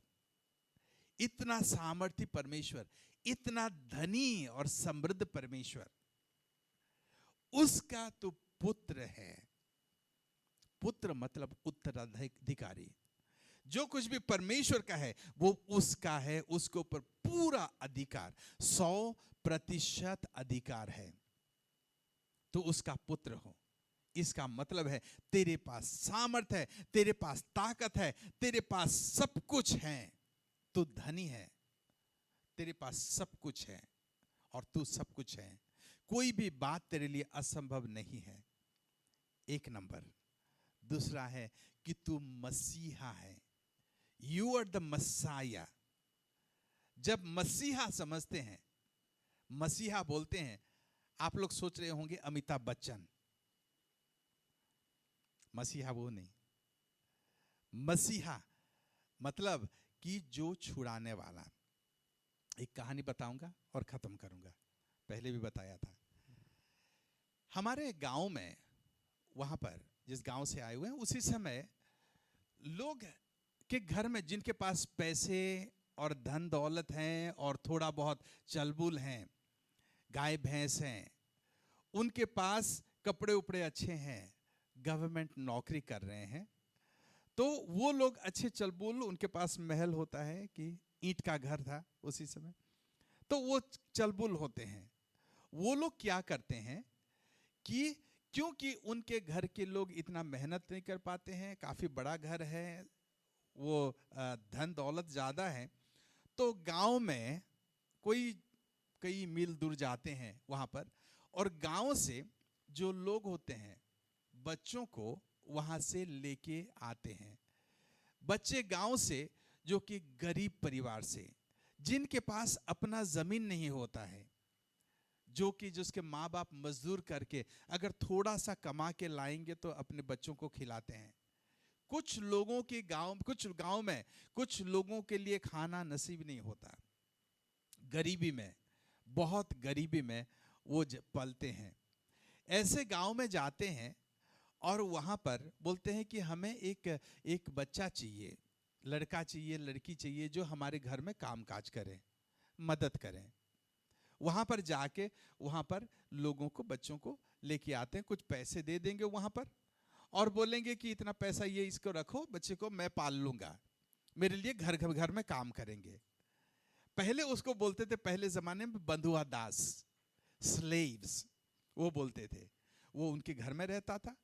इतना सामर्थी परमेश्वर, इतना धनी और समृद्ध परमेश्वर, उसका तो पुत्र है। पुत्र मतलब उत्तराधिकारी। जो कुछ भी परमेश्वर का है वो उसका है, उसके ऊपर पूरा अधिकार, 100% अधिकार है। तो उसका पुत्र हो, इसका मतलब है तेरे पास सामर्थ है, तेरे पास ताकत है, तेरे पास सब कुछ है, तू धनी है, तेरे पास सब कुछ है और तू सब कुछ है। कोई भी बात तेरे लिए असंभव नहीं है, एक नंबर। दूसरा है कि तू मसीहा है, यू आर द मसाया। जब मसीहा समझते हैं, मसीहा बोलते हैं, आप लोग सोच रहे होंगे अमिताभ बच्चन, मसीहा वो नहीं। मसीहा मतलब कि जो छुड़ाने वाला। एक कहानी बताऊंगा और खत्म करूंगा, पहले भी बताया था। हमारे गांव में, वहां पर जिस गांव से आए हुए हैं, उसी समय लोग के घर में जिनके पास पैसे और धन दौलत हैं और थोड़ा बहुत चलबुल हैं, गाय भैंस हैं, उनके पास कपड़े उपड़े अच्छे हैं, गवर्नमेंट नौकरी कर रहे हैं, तो वो लोग अच्छे चलबुल, उनके पास महल होता है कि ईंट का घर था उसी समय, तो वो चलबुल होते हैं। वो लोग क्या करते हैं कि क्योंकि उनके घर के लोग इतना मेहनत नहीं कर पाते हैं, काफी बड़ा घर है, वो धन दौलत ज्यादा है, तो गांव में कोई कई मील दूर जाते हैं वहां पर, और गांव से जो लोग होते हैं बच्चों को वहां से लेके आते हैं। बच्चे गांव से, जो कि गरीब परिवार से, जिनके पास अपना जमीन नहीं होता है, जो कि जिसके माँ बाप मजदूर करके अगर थोड़ा सा कमा के लाएंगे तो अपने बच्चों को खिलाते हैं। कुछ लोगों के गांव, कुछ गांव में कुछ लोगों के लिए खाना नसीब नहीं होता, गरीबी में, बहुत गरीबी में वो पलते हैं। ऐसे गांव में जाते हैं और वहां पर बोलते हैं कि हमें एक बच्चा चाहिए, लड़का चाहिए, लड़की चाहिए, जो हमारे घर में काम काज करें, मदद करें। वहां पर जाके वहां पर लोगों को, बच्चों को लेके आते हैं, कुछ पैसे दे देंगे वहां पर और बोलेंगे कि इतना पैसा ये इसको रखो, बच्चे को मैं पाल लूंगा, मेरे लिए घर में काम करेंगे। पहले उसको बोलते थे, पहले जमाने में बंधुआ दास, स्लेव्स वो बोलते थे। वो उनके घर में रहता था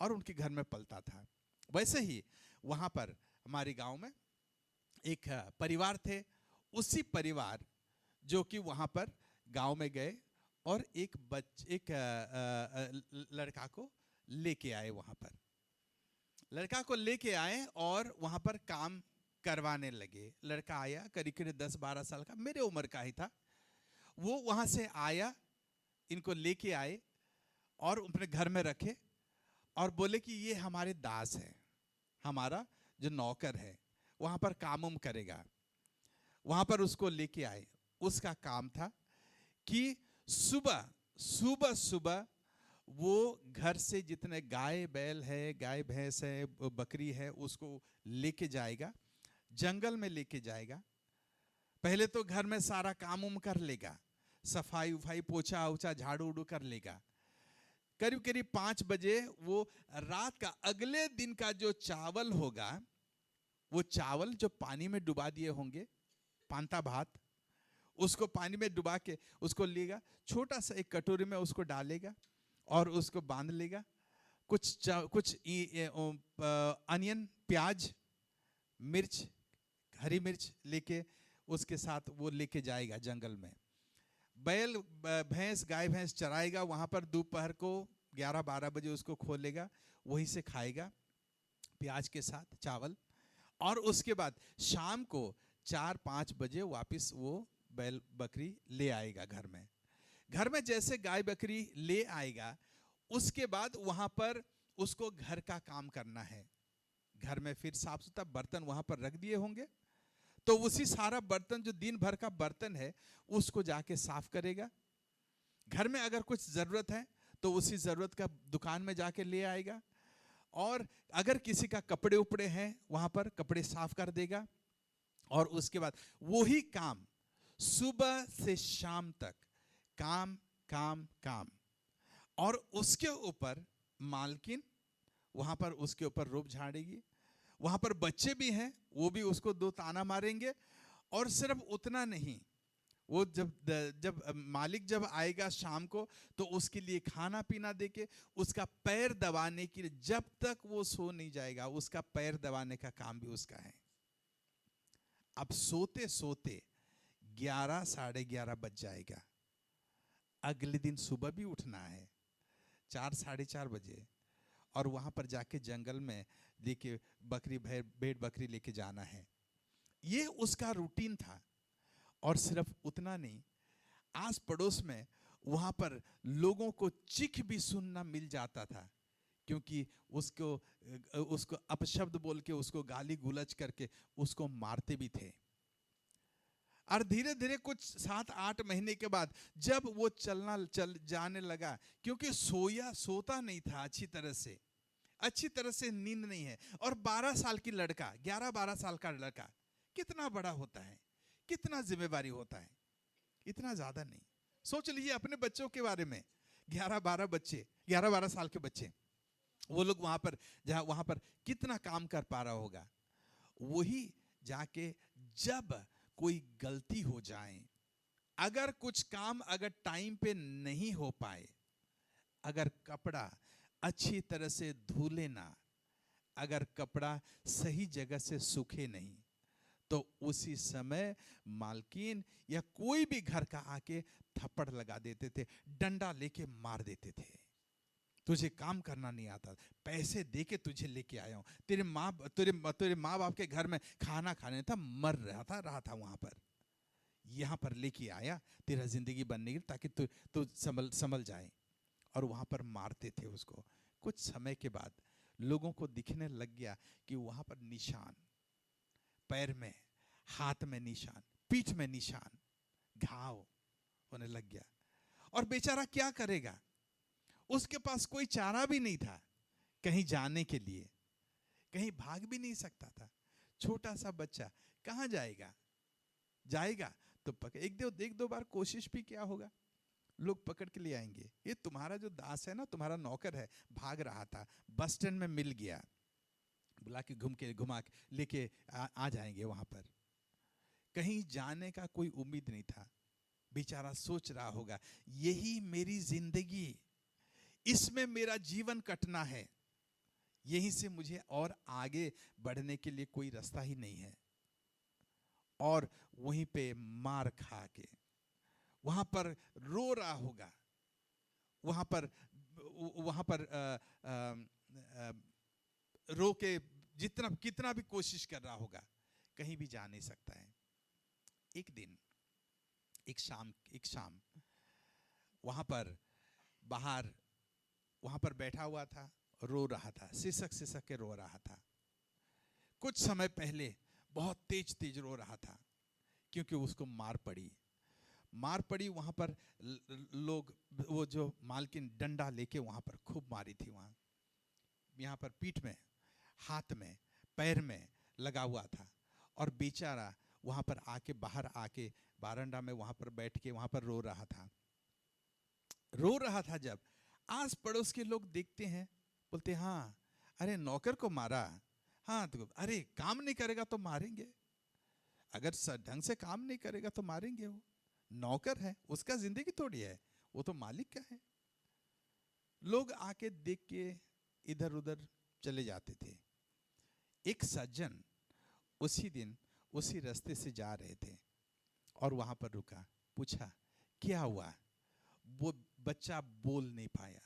और उनके घर में पलता था। वैसे ही वहां पर हमारे गांव में एक परिवार थे, उसी परिवार जो कि वहां पर गांव में गए और एक लड़का को लेके आए। वहां पर लड़का को लेके आए और वहां पर काम करवाने लगे। लड़का आया, करीब करीब 10-12 साल का, मेरे उम्र का ही था। वो वहां से आया, इनको लेके आए और अपने घर में रखे और बोले कि ये हमारे दास है, हमारा जो नौकर है, वहां पर काम उम करेगा। वहां पर उसको लेके आए। उसका काम था कि सुबह सुबह सुबह वो घर से जितने गाय बैल है, गाय भैंस है, बकरी है, उसको लेके जाएगा, जंगल में लेके जाएगा। पहले तो घर में सारा काम उम कर लेगा, सफाई उफाई, पोछा उछा, झाड़ू उड़ू कर लेगा। करीब करीब 5 बजे वो रात का, अगले दिन का जो चावल होगा, वो चावल जो पानी में डुबा दिए होंगे, पांता भात, उसको पानी में डुबा के उसको लेगा, छोटा सा एक कटोरी में उसको डालेगा और उसको बांध लेगा। कुछ अनियन, प्याज, मिर्च, हरी मिर्च लेके उसके साथ वो लेके जाएगा जंगल में। बैल भैंस, गाय भैंस चराएगा वहां पर। दोपहर को 11-12 बजे उसको खोलेगा, वहीं से खाएगा प्याज के साथ चावल। और उसके बाद शाम को 4-5 बजे वापस वो बैल बकरी ले आएगा घर में। घर में जैसे गाय बकरी ले आएगा, उसके बाद वहां पर उसको घर का काम करना है। घर में फिर साफ सुथरा बर्तन वहां पर रख दिए होंगे, तो उसी सारा बर्तन, जो दिन भर का बर्तन है, उसको जाके साफ करेगा। घर में अगर कुछ जरूरत है तो उसी जरूरत का दुकान में जाके ले आएगा। और अगर किसी का कपड़े उपड़े हैं, वहां पर कपड़े साफ कर देगा। और उसके बाद वही काम सुबह से शाम तक काम काम काम। और उसके ऊपर मालकिन वहां पर उसके ऊपर रोब झाड़ेगी, वहां पर बच्चे भी हैं, वो भी उसको दो ताना मारेंगे। और सिर्फ उतना नहीं, वो जब मालिक जब आएगा शाम को तो उसके लिए खाना पीना देके उसका पैर दबाने के लिए, जब तक वो सो नहीं जाएगा उसका पैर दबाने का काम भी उसका है। अब सोते सोते 11 साढ़े 11 बज जाएगा। अगले दिन सुबह भी उठना है 4 साढ़े 4 बजे, और वहां पर जाके जंगल में लेके बकरी भेड़ बकरी लेके जाना है। ये उसका रूटीन था। और सिर्फ उतना नहीं, आस पड़ोस में वहां पर लोगों को चीख भी सुनना मिल जाता था, क्योंकि उसको अपशब्द बोल के, उसको गाली गुलज करके उसको मारते भी थे। और धीरे धीरे कुछ 7-8 महीने के बाद जब वो चल जाने लगा, क्योंकि सोता नहीं था अच्छी तरह से नींद नहीं है। और 12 साल की लड़का, 11-12 साल का लड़का कितना बड़ा होता है, कितना जिम्मेवारी होता है, इतना ज्यादा नहीं। सोच लीजिए अपने बच्चों के बारे में, 11-12 साल के बच्चे, वो लोग वहां पर कितना काम कर पा रहा होगा। वही जाके जब कोई गलती हो जाए, अगर कुछ काम अगर टाइम पे नहीं हो पाए, अगर कपड़ा अच्छी तरह से धुले ना, अगर कपड़ा सही जगह से सूखे नहीं, तो उसी समय मालकिन या कोई भी घर का आके थप्पड़ लगा देते थे, डंडा लेके मार देते थे। तुझे काम करना नहीं आता, पैसे देके तुझे लेके आया हूं, तेरे माँ बाप के घर में खाना खाने था, मर रहा था वहां पर, यहां पर लेके आया तेरा जिंदगी बनने की, ताकि तू संभल जाए। और वहां पर मारते थे उसको। कुछ समय के बाद लोगों को दिखने लग गया कि वहां पर निशान, पैर में, हाथ में निशान, पीठ में निशान, घाव होने लग गया। और बेचारा क्या करेगा, उसके पास कोई चारा भी नहीं था कहीं जाने के लिए, कहीं भाग भी नहीं सकता था। छोटा सा बच्चा कहां जाएगा तो एक दो बार कोशिश भी क्या होगा, लोग पकड़ के ले आएंगे, ये तुम्हारा जो दास है ना, तुम्हारा नौकर है, भाग रहा था, बस स्टैंड में मिल गया, बुला के घुमा के लेके आ जाएंगे वहां पर। कहीं जाने का कोई उम्मीद नहीं था। बेचारा सोच रहा होगा, यही मेरी जिंदगी, इसमें मेरा जीवन कटना है, यहीं से मुझे और आगे बढ़ने के लिए कोई रास्ता ही नहीं है। और वहीं पे मार खा के वहां पर रो रहा होगा, वहां पर रो के कितना भी कोशिश कर रहा होगा, कहीं भी जा नहीं सकता है। एक दिन एक शाम वहां पर बाहर वहां पर बैठा हुआ था, रो रहा था, सिसक के रो रहा था। कुछ समय पहले बहुत तेज रो रहा था, क्योंकि उसको मार पड़ी वहां पर। लोग, वो जो मालकिन डंडा लेके वहां पर खूब मारी थी, वहां यहाँ पर पीठ में, हाथ में, पैर में लगा हुआ था। और बेचारा वहां पर बाहर आके बारंडा में वहां पर बैठ के वहां पर रो रहा था। जब आस पड़ोस के लोग देखते हैं, बोलते हाँ, अरे नौकर को मारा, हाँ तो अरे काम नहीं करेगा तो मारेंगे, अगर ढंग से काम नहीं करेगा तो मारेंगे, वो नौकर है, उसका जिंदगी थोड़ी है, वो तो मालिक का है। लोग आके देख के इधर उधर चले जाते थे। एक सज्जन उसी दिन उसी रास्ते से जा रहे थे और वहां पर रुका, पूछा क्या हुआ। वो बच्चा बोल नहीं पाया,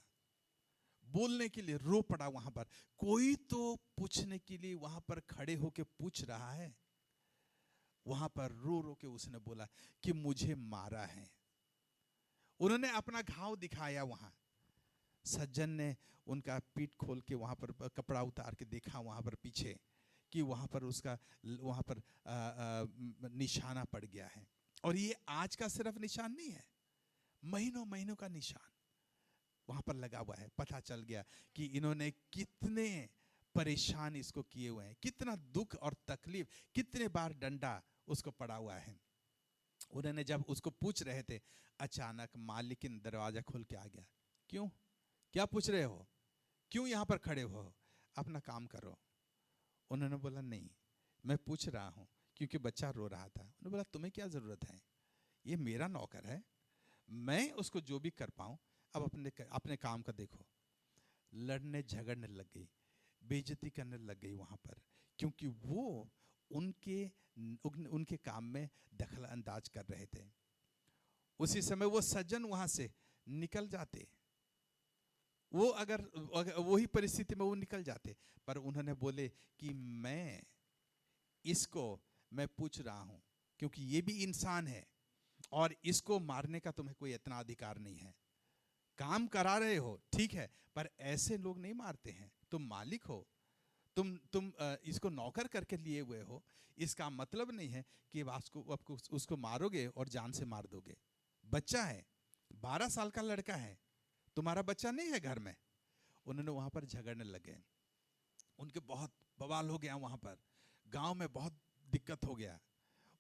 बोलने के लिए रो पड़ा वहां पर। कोई तो पूछने के लिए वहां पर खड़े होके पूछ रहा है। वहां पर रो रो के उसने बोला कि मुझे मारा है। उन्होंने अपना घाव दिखाया वहां। सज्जन ने उनका पीठ खोल के वहां पर कपड़ा उतार के देखा वहां पर पीछे, कि वहां पर उसका वहां पर निशाना पड़ गया है। और ये आज का सिर्फ निशान नहीं है, महीनों महीनों का निशान वहां पर लगा हुआ है। पता चल गया कि इन्होंने कितने परेशान इसको किए हुए हैं, कितना दुख और तकलीफ, कितने बार डंडा उसको पड़ा हुआ है। उन्होंने जब उसको पूछ रहे थे, अचानक मालिकिन दरवाजा खोल के आ गया। क्यों, क्या पूछ रहे हो, क्यों यहाँ पर खड़े हो, अपना काम करो। उन्होंने बोला नहीं, मैं पूछ रहा हूँ क्योंकि बच्चा रो रहा था। उन्होंने बोला तुम्हें क्या ज़रूरत है, ये मेरा नौकर है, मैं उसको जो भी कर पाऊँ, अब अपने अपने काम का देखो। लड़ने झगड़ने लग गई, बेइज्जती करने लग गई वहाँ पर, क्योंकि वो उनके काम में दखल अंदाज कर रहे थे। उसी समय वो सज्जन वहाँ से निकल जाते, वो अगर वही परिस्थिति में वो निकल जाते, पर उन्होंने बोले कि मैं पूछ रहा हूँ क्योंकि ये भी इंसान है और इसको मारने का तुम्हें कोई इतना अधिकार नहीं है। काम करा रहे हो ठीक है, पर ऐसे लोग नहीं मारते हैं। तुम मालिक हो, तुम इसको नौकर करके लिए हुए हो, इसका मतलब नहीं है कि उसको मारोगे और जान से मार दोगे। बच्चा है, 12 साल का लड़का है, तुम्हारा बच्चा नहीं है घर में। उन्होंने वहाँ पर झगड़ने लगे, उनके बहुत बवाल हो गया, वहाँ पर गांव में बहुत दिक्कत हो गया।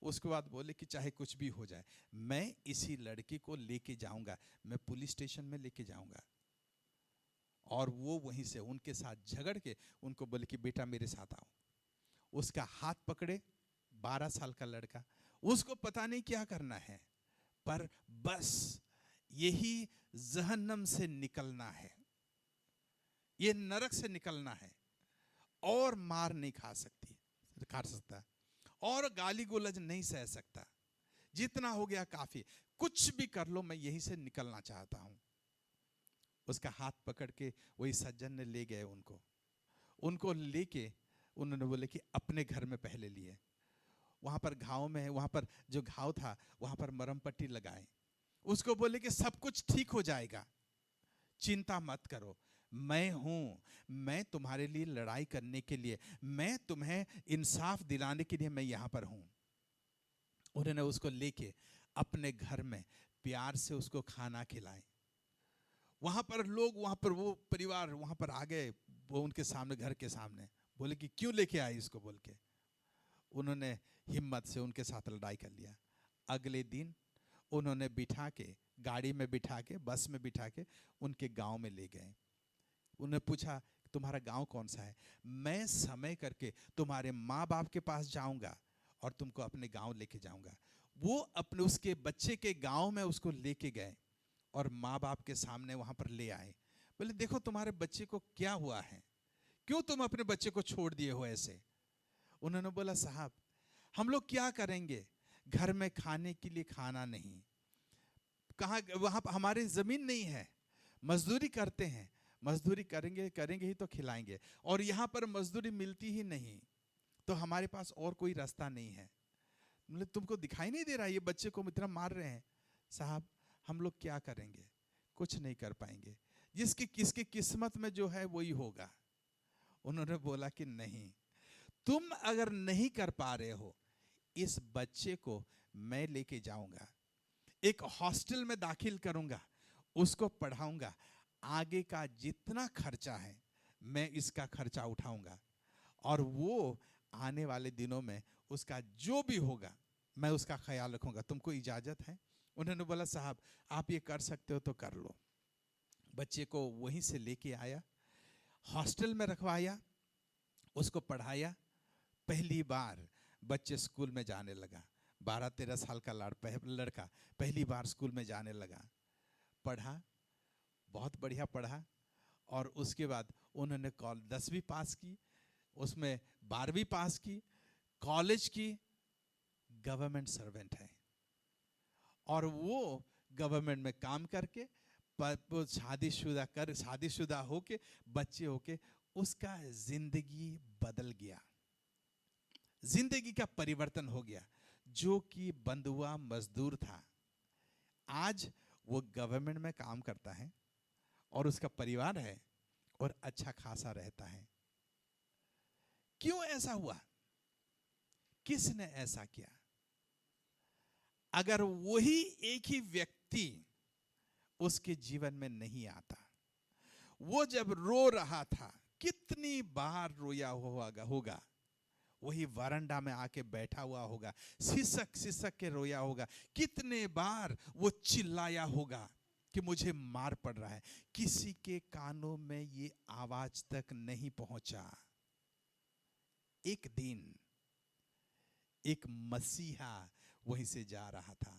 उसके बाद बोले कि चाहे कुछ भी हो जाए, मैं इसी लड़की को लेके जाऊंगा, मैं पुलिस स्टेशन में लेके जाऊंगा। और वो वहीं से उनके साथ झगड़ के उनको बोले कि बेटा मेरे साथ आओ। उसका हाथ पकड़े, 12 साल का लड़का, उसको पता नहीं क्या करना है, पर बस यही जहन्नम से निकलना है, ये नरक से निकलना है, और मार नहीं खा सकता, और गाली गुलज नहीं सह सकता, जितना हो गया काफी, कुछ भी कर लो, मैं यहीं से निकलना चाहता हूं। उसका हाथ पकड़ के वही सज्जन ने ले गए उनको लेके उन्होंने बोले कि अपने घर में पहले लिए, वहां पर घाव में है, वहां पर जो घाव था वहां पर मरहम पट्टी लगाए। उसको बोले कि सब कुछ ठीक हो जाएगा, चिंता मत करो, मैं हूं, मैं तुम्हारे लिए लड़ाई करने के लिए, मैं तुम्हें इंसाफ दिलाने के लिए मैं यहां पर हूं। उन्होंने उसको लेके अपने घर में प्यार से उसको खाना खिलाए। वहां पर लोग, वहां पर वो परिवार वहां पर आ गए, वो उनके सामने, घर के सामने, बोले कि क्यों लेके आए इसको, बोल के उन्होंने हिम्मत से उनके साथ लड़ाई कर लिया। अगले दिन उन्होंने बिठा के, गाड़ी में बिठा के, बस में बिठा के उनके गांव में ले गए। उन्होंने पूछा तुम्हारा गांव कौन सा है, मैं समय करके तुम्हारे माँ बाप के पास जाऊंगा और तुमको अपने गांव लेके जाऊंगा। वो अपने उसके बच्चे के गांव में उसको लेके गए और माँ बाप के सामने वहां पर ले आए। बोले देखो तुम्हारे बच्चे को क्या हुआ है, क्यों तुम अपने बच्चे को छोड़ दिए हो ऐसे। उन्होंने बोला साहब हम लोग क्या करेंगे, घर में खाने के लिए खाना नहीं, कहाँ, वहां पर हमारी जमीन नहीं है, मजदूरी करते हैं, मजदूरी करेंगे ही तो खिलाएंगे, और यहाँ पर मजदूरी मिलती ही नहीं, तो हमारे पास और कोई रास्ता नहीं है। मतलब तुमको दिखाई नहीं दे रहा ये बच्चे को इतना मार रहे हैं, साहब हम लोग क्या करेंगे, कुछ नहीं कर पाएंगे, किसकी किस्मत में जो है वही होगा। उन्होंने बोला कि नहीं, तुम अगर नहीं कर पा रहे हो, इस बच्चे को मैं लेके जाऊंगा, एक हॉस्टल में दाखिल करूंगा, उसको पढ़ाऊंगा, आगे का जितना खर्चा है मैं इसका खर्चा उठाऊंगा, और वो आने वाले दिनों में उसका जो भी होगा मैं उसका ख्याल रखूंगा, तुमको इजाजत है। उन्होंने बोला साहब आप ये कर सकते हो तो कर लो। बच्चे को वहीं से लेके आया, हॉस्टल में रखवाया, उसको पढ़ाया। पहली बार बच्चे स्कूल में जाने लगा, 12-13 साल का लड़का पहली बार स्कूल में जाने लगा, पढ़ा, बहुत बढ़िया पढ़ा, और उसके बाद उन्होंने 10वीं पास की, उसमें 12वीं पास की, कॉलेज की, गवर्नमेंट सर्वेंट है, और वो गवर्नमेंट में काम करके शादीशुदा होके, बच्चे होके, उसका जिंदगी बदल गया, जिंदगी का परिवर्तन हो गया। जो कि बंधुआ मजदूर था, आज वो गवर्नमेंट में काम करता है और उसका परिवार है और अच्छा खासा रहता है। क्यों ऐसा हुआ, किसने ऐसा किया? अगर वही एक ही व्यक्ति उसके जीवन में नहीं आता, वो जब रो रहा था, कितनी बार रोया होगा, वही वरांडा में आके बैठा हुआ होगा, सिसक सिसक के रोया होगा, कितने बार वो चिल्लाया होगा कि मुझे मार पड़ रहा है। किसी के कानों में ये आवाज तक नहीं पहुंचा। एक दिन एक मसीहा वहीं से जा रहा था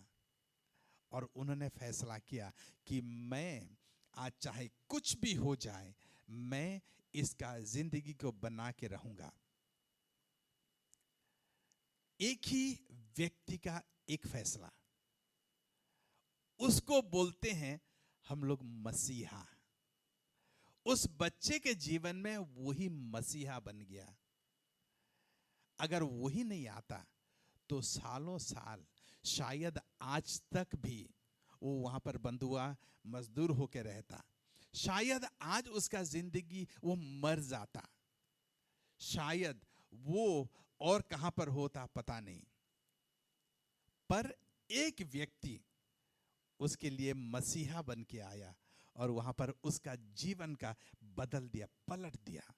और उन्होंने फैसला किया कि मैं आज चाहे कुछ भी हो जाए, मैं इसका जिंदगी को बना के रहूंगा। एक ही व्यक्ति का एक फैसला, उसको बोलते हैं हम लोग मसीहा। उस बच्चे के जीवन में वही मसीहा बन गया। अगर वही नहीं आता तो सालों साल, शायद आज तक भी वो वहां पर बंधुआ मजदूर होकर रहता। शायद आज उसका जिंदगी वो मर जाता। शायद वो और कहां पर होता पता नहीं। पर एक व्यक्ति उसके लिए मसीहा बन के आया और वहां पर उसका जीवन का बदल दिया, पलट दिया,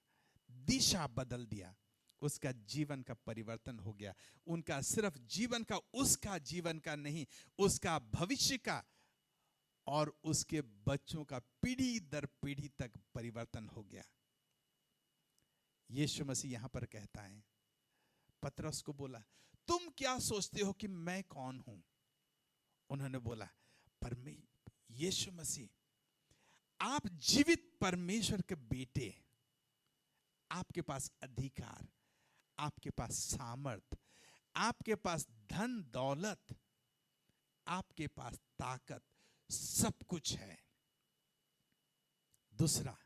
दिशा बदल दिया। उसका जीवन का परिवर्तन हो गया। उनका सिर्फ जीवन का, उसका जीवन का नहीं, उसका भविष्य का और उसके बच्चों का पीढ़ी दर पीढ़ी तक परिवर्तन हो गया। यीशु मसीह यहां पर कहता है, पतरस को बोला, तुम क्या सोचते हो कि मैं कौन हूं? उन्होंने बोला, यीशु मसीह, आप जीवित परमेश्वर के बेटे, आपके पास अधिकार, आपके पास सामर्थ, आपके पास धन दौलत, आपके पास ताकत, सब कुछ है। दूसरा,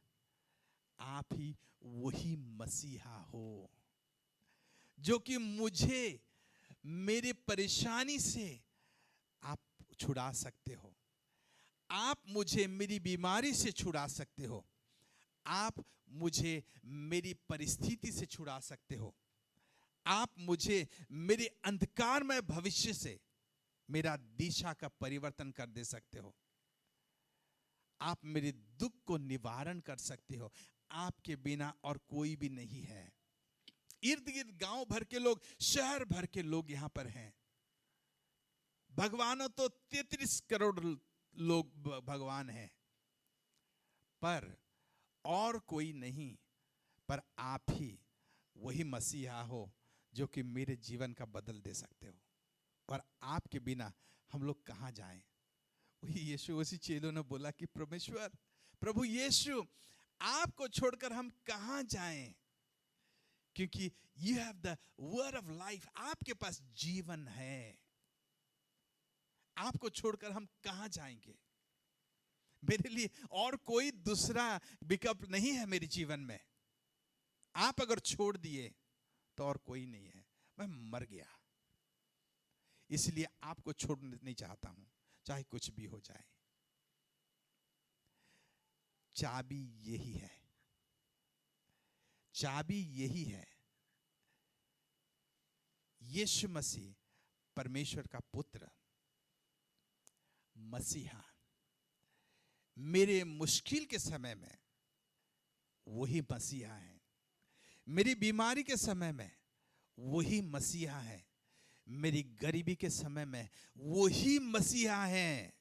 आप ही वही मसीहा हो जो कि मुझे मेरे परेशानी से आप छुड़ा सकते हो। आप मुझे मेरी बीमारी से छुड़ा सकते हो। आप मुझे मेरी परिस्थिति से छुड़ा सकते हो। आप मुझे मेरे अंधकारमय भविष्य से, मेरा दिशा का परिवर्तन कर दे सकते हो। आप मेरे दुख को निवारण कर सकते हो। आपके बिना और कोई भी नहीं है। इर्द गिर्द गांव भर के लोग, शहर भर के लोग यहां पर हैं। भगवानों तो 33 करोड़ लोग भगवान हैं, पर और कोई नहीं। पर आप ही वही मसीहा हो जो कि मेरे जीवन का बदल दे सकते हो। और आपके बिना हम लोग कहां जाएं? वही यीशु, उसी चेलों ने बोला कि परमेश्वर, प्रभु यीशु, आपको छोड़कर हम कहां जाएं? क्योंकि you have the word of life, आपके पास जीवन है। आपको छोड़कर हम कहां जाएंगे? मेरे लिए और कोई दूसरा विकल्प नहीं है मेरे जीवन में। आप अगर छोड़ दिए तो और कोई नहीं है। मैं मर गया। इसलिए आपको छोड़ना नहीं चाहता हूं, चाहे कुछ भी हो जाए। चाबी यही है, चाबी यही है। यीशु मसीह परमेश्वर का पुत्र, मसीहा, मेरे मुश्किल के समय में वही मसीहा है। मेरी बीमारी के समय में वही मसीहा है। मेरी गरीबी के समय में वही मसीहा है।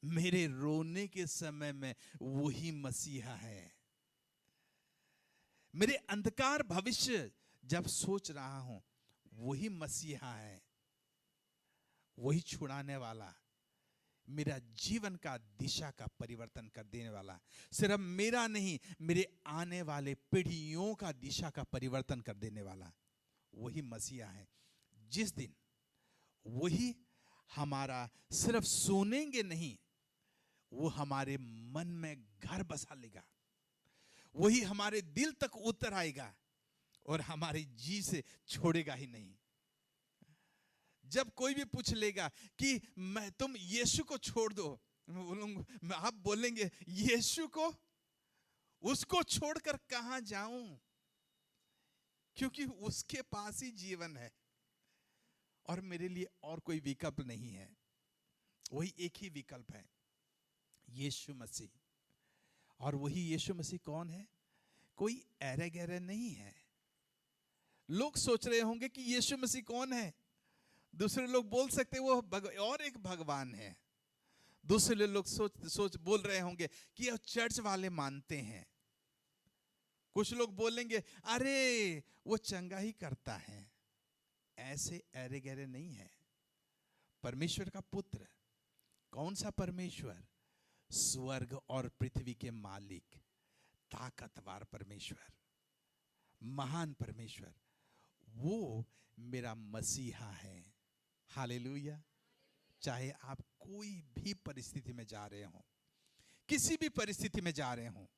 मेरे रोने के समय में वही मसीहा है। मेरे अंधकार भविष्य जब सोच रहा हूं, वही मसीहा है। वही छुड़ाने वाला, मेरा जीवन का दिशा का परिवर्तन कर देने वाला, सिर्फ मेरा नहीं, मेरे आने वाले पीढ़ियों का दिशा का परिवर्तन कर देने वाला वही मसीहा है। जिस दिन वही हमारा सिर्फ सुनेंगे नहीं, वो हमारे मन में घर बसा लेगा। वही हमारे दिल तक उतर आएगा और हमारी जी से छोड़ेगा ही नहीं। जब कोई भी पूछ लेगा कि तुम यीशु को छोड़ दो, मैं बोलूंगा, आप बोलेंगे यीशु को, उसको छोड़कर कहां जाऊं? क्योंकि उसके पास ही जीवन है और मेरे लिए और कोई विकल्प नहीं है। वही एक ही विकल्प है, यीशु मसीह। और वही यीशु मसीह कौन है? कोई ऐरे गहरे नहीं है। लोग सोच रहे होंगे कि यीशु मसीह कौन है। दूसरे लोग बोल सकते हैं वो और एक भगवान है। दूसरे लोग सोच बोल रहे होंगे कि ये चर्च वाले मानते हैं। कुछ लोग बोलेंगे अरे वो चंगा ही करता है। ऐसे अरे गहरे नहीं है। परमेश्वर का पुत्र, कौन सा परमेश्वर? स्वर्ग और पृथ्वी के मालिक, ताकतवर परमेश्वर, महान परमेश्वर, वो मेरा मसीहा है। हालेलुया। चाहे आप कोई भी परिस्थिति में जा रहे हो, किसी भी परिस्थिति में जा रहे हो,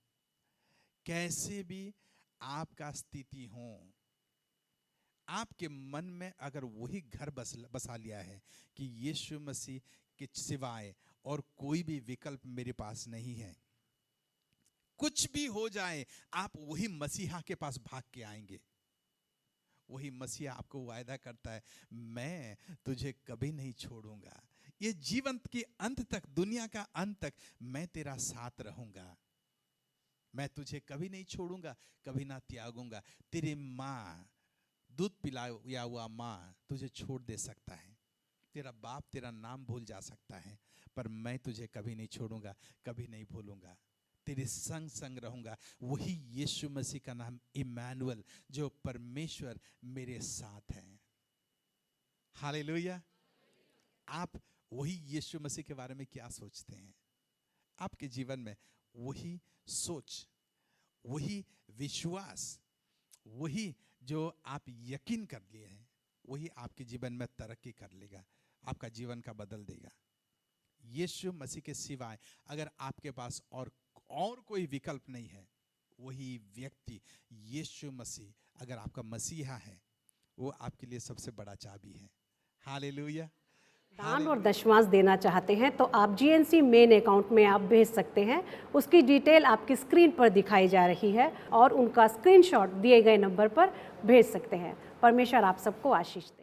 कैसे भी आपका स्थिति हो, आपके मन में अगर वही घर बसा लिया है कि यीशु मसीह के सिवाय और कोई भी विकल्प मेरे पास नहीं है, कुछ भी हो जाए आप वही मसीहा के पास भाग के आएंगे। वही मसीहा आपको वायदा करता है, मैं तुझे कभी नहीं छोड़ूंगा। ये जीवन के अंत तक, दुनिया का अंत तक मैं तेरा साथ रहूंगा। मैं तुझे कभी नहीं छोड़ूंगा, कभी ना त्यागूंगा। तेरी माँ, दूध पिलाया हुआ माँ तुझे छोड़ दे सकता है, तेरा बाप तेरा नाम भूल जा सकता है, पर मैं तुझे कभी नहीं छोड़ूंगा, कभी नहीं भूलूंगा, तेरे संग संग रहूंगा। वही यीशु मसीह का नाम इम्मानुएल, जो परमेश्वर मेरे साथ है। हालेलुया। आप वही यीशु मसीह के बारे में क्या सोचते हैं? आपके जीवन में वही सोच, वही विश्वास, वही जो आप यकीन कर लिए हैं, वही आपके जीवन में तरक्की कर लेगा, आपका जीवन का बदल देगा। यीशु मसीह के सिवाय अगर आपके पास और कोई विकल्प नहीं है, वही व्यक्ति यीशु मसीह अगर आपका मसीहा है, वो आपके लिए सबसे बड़ा चाबी है। हालेलुया। दान और दशमांश देना चाहते हैं तो आप GNC मेन अकाउंट में आप भेज सकते हैं। उसकी डिटेल आपकी स्क्रीन पर दिखाई जा रही है और उनका स्क्रीनशॉट दिए गए नंबर पर भेज सकते हैं। परमेश्वर आप सबको आशीष दे।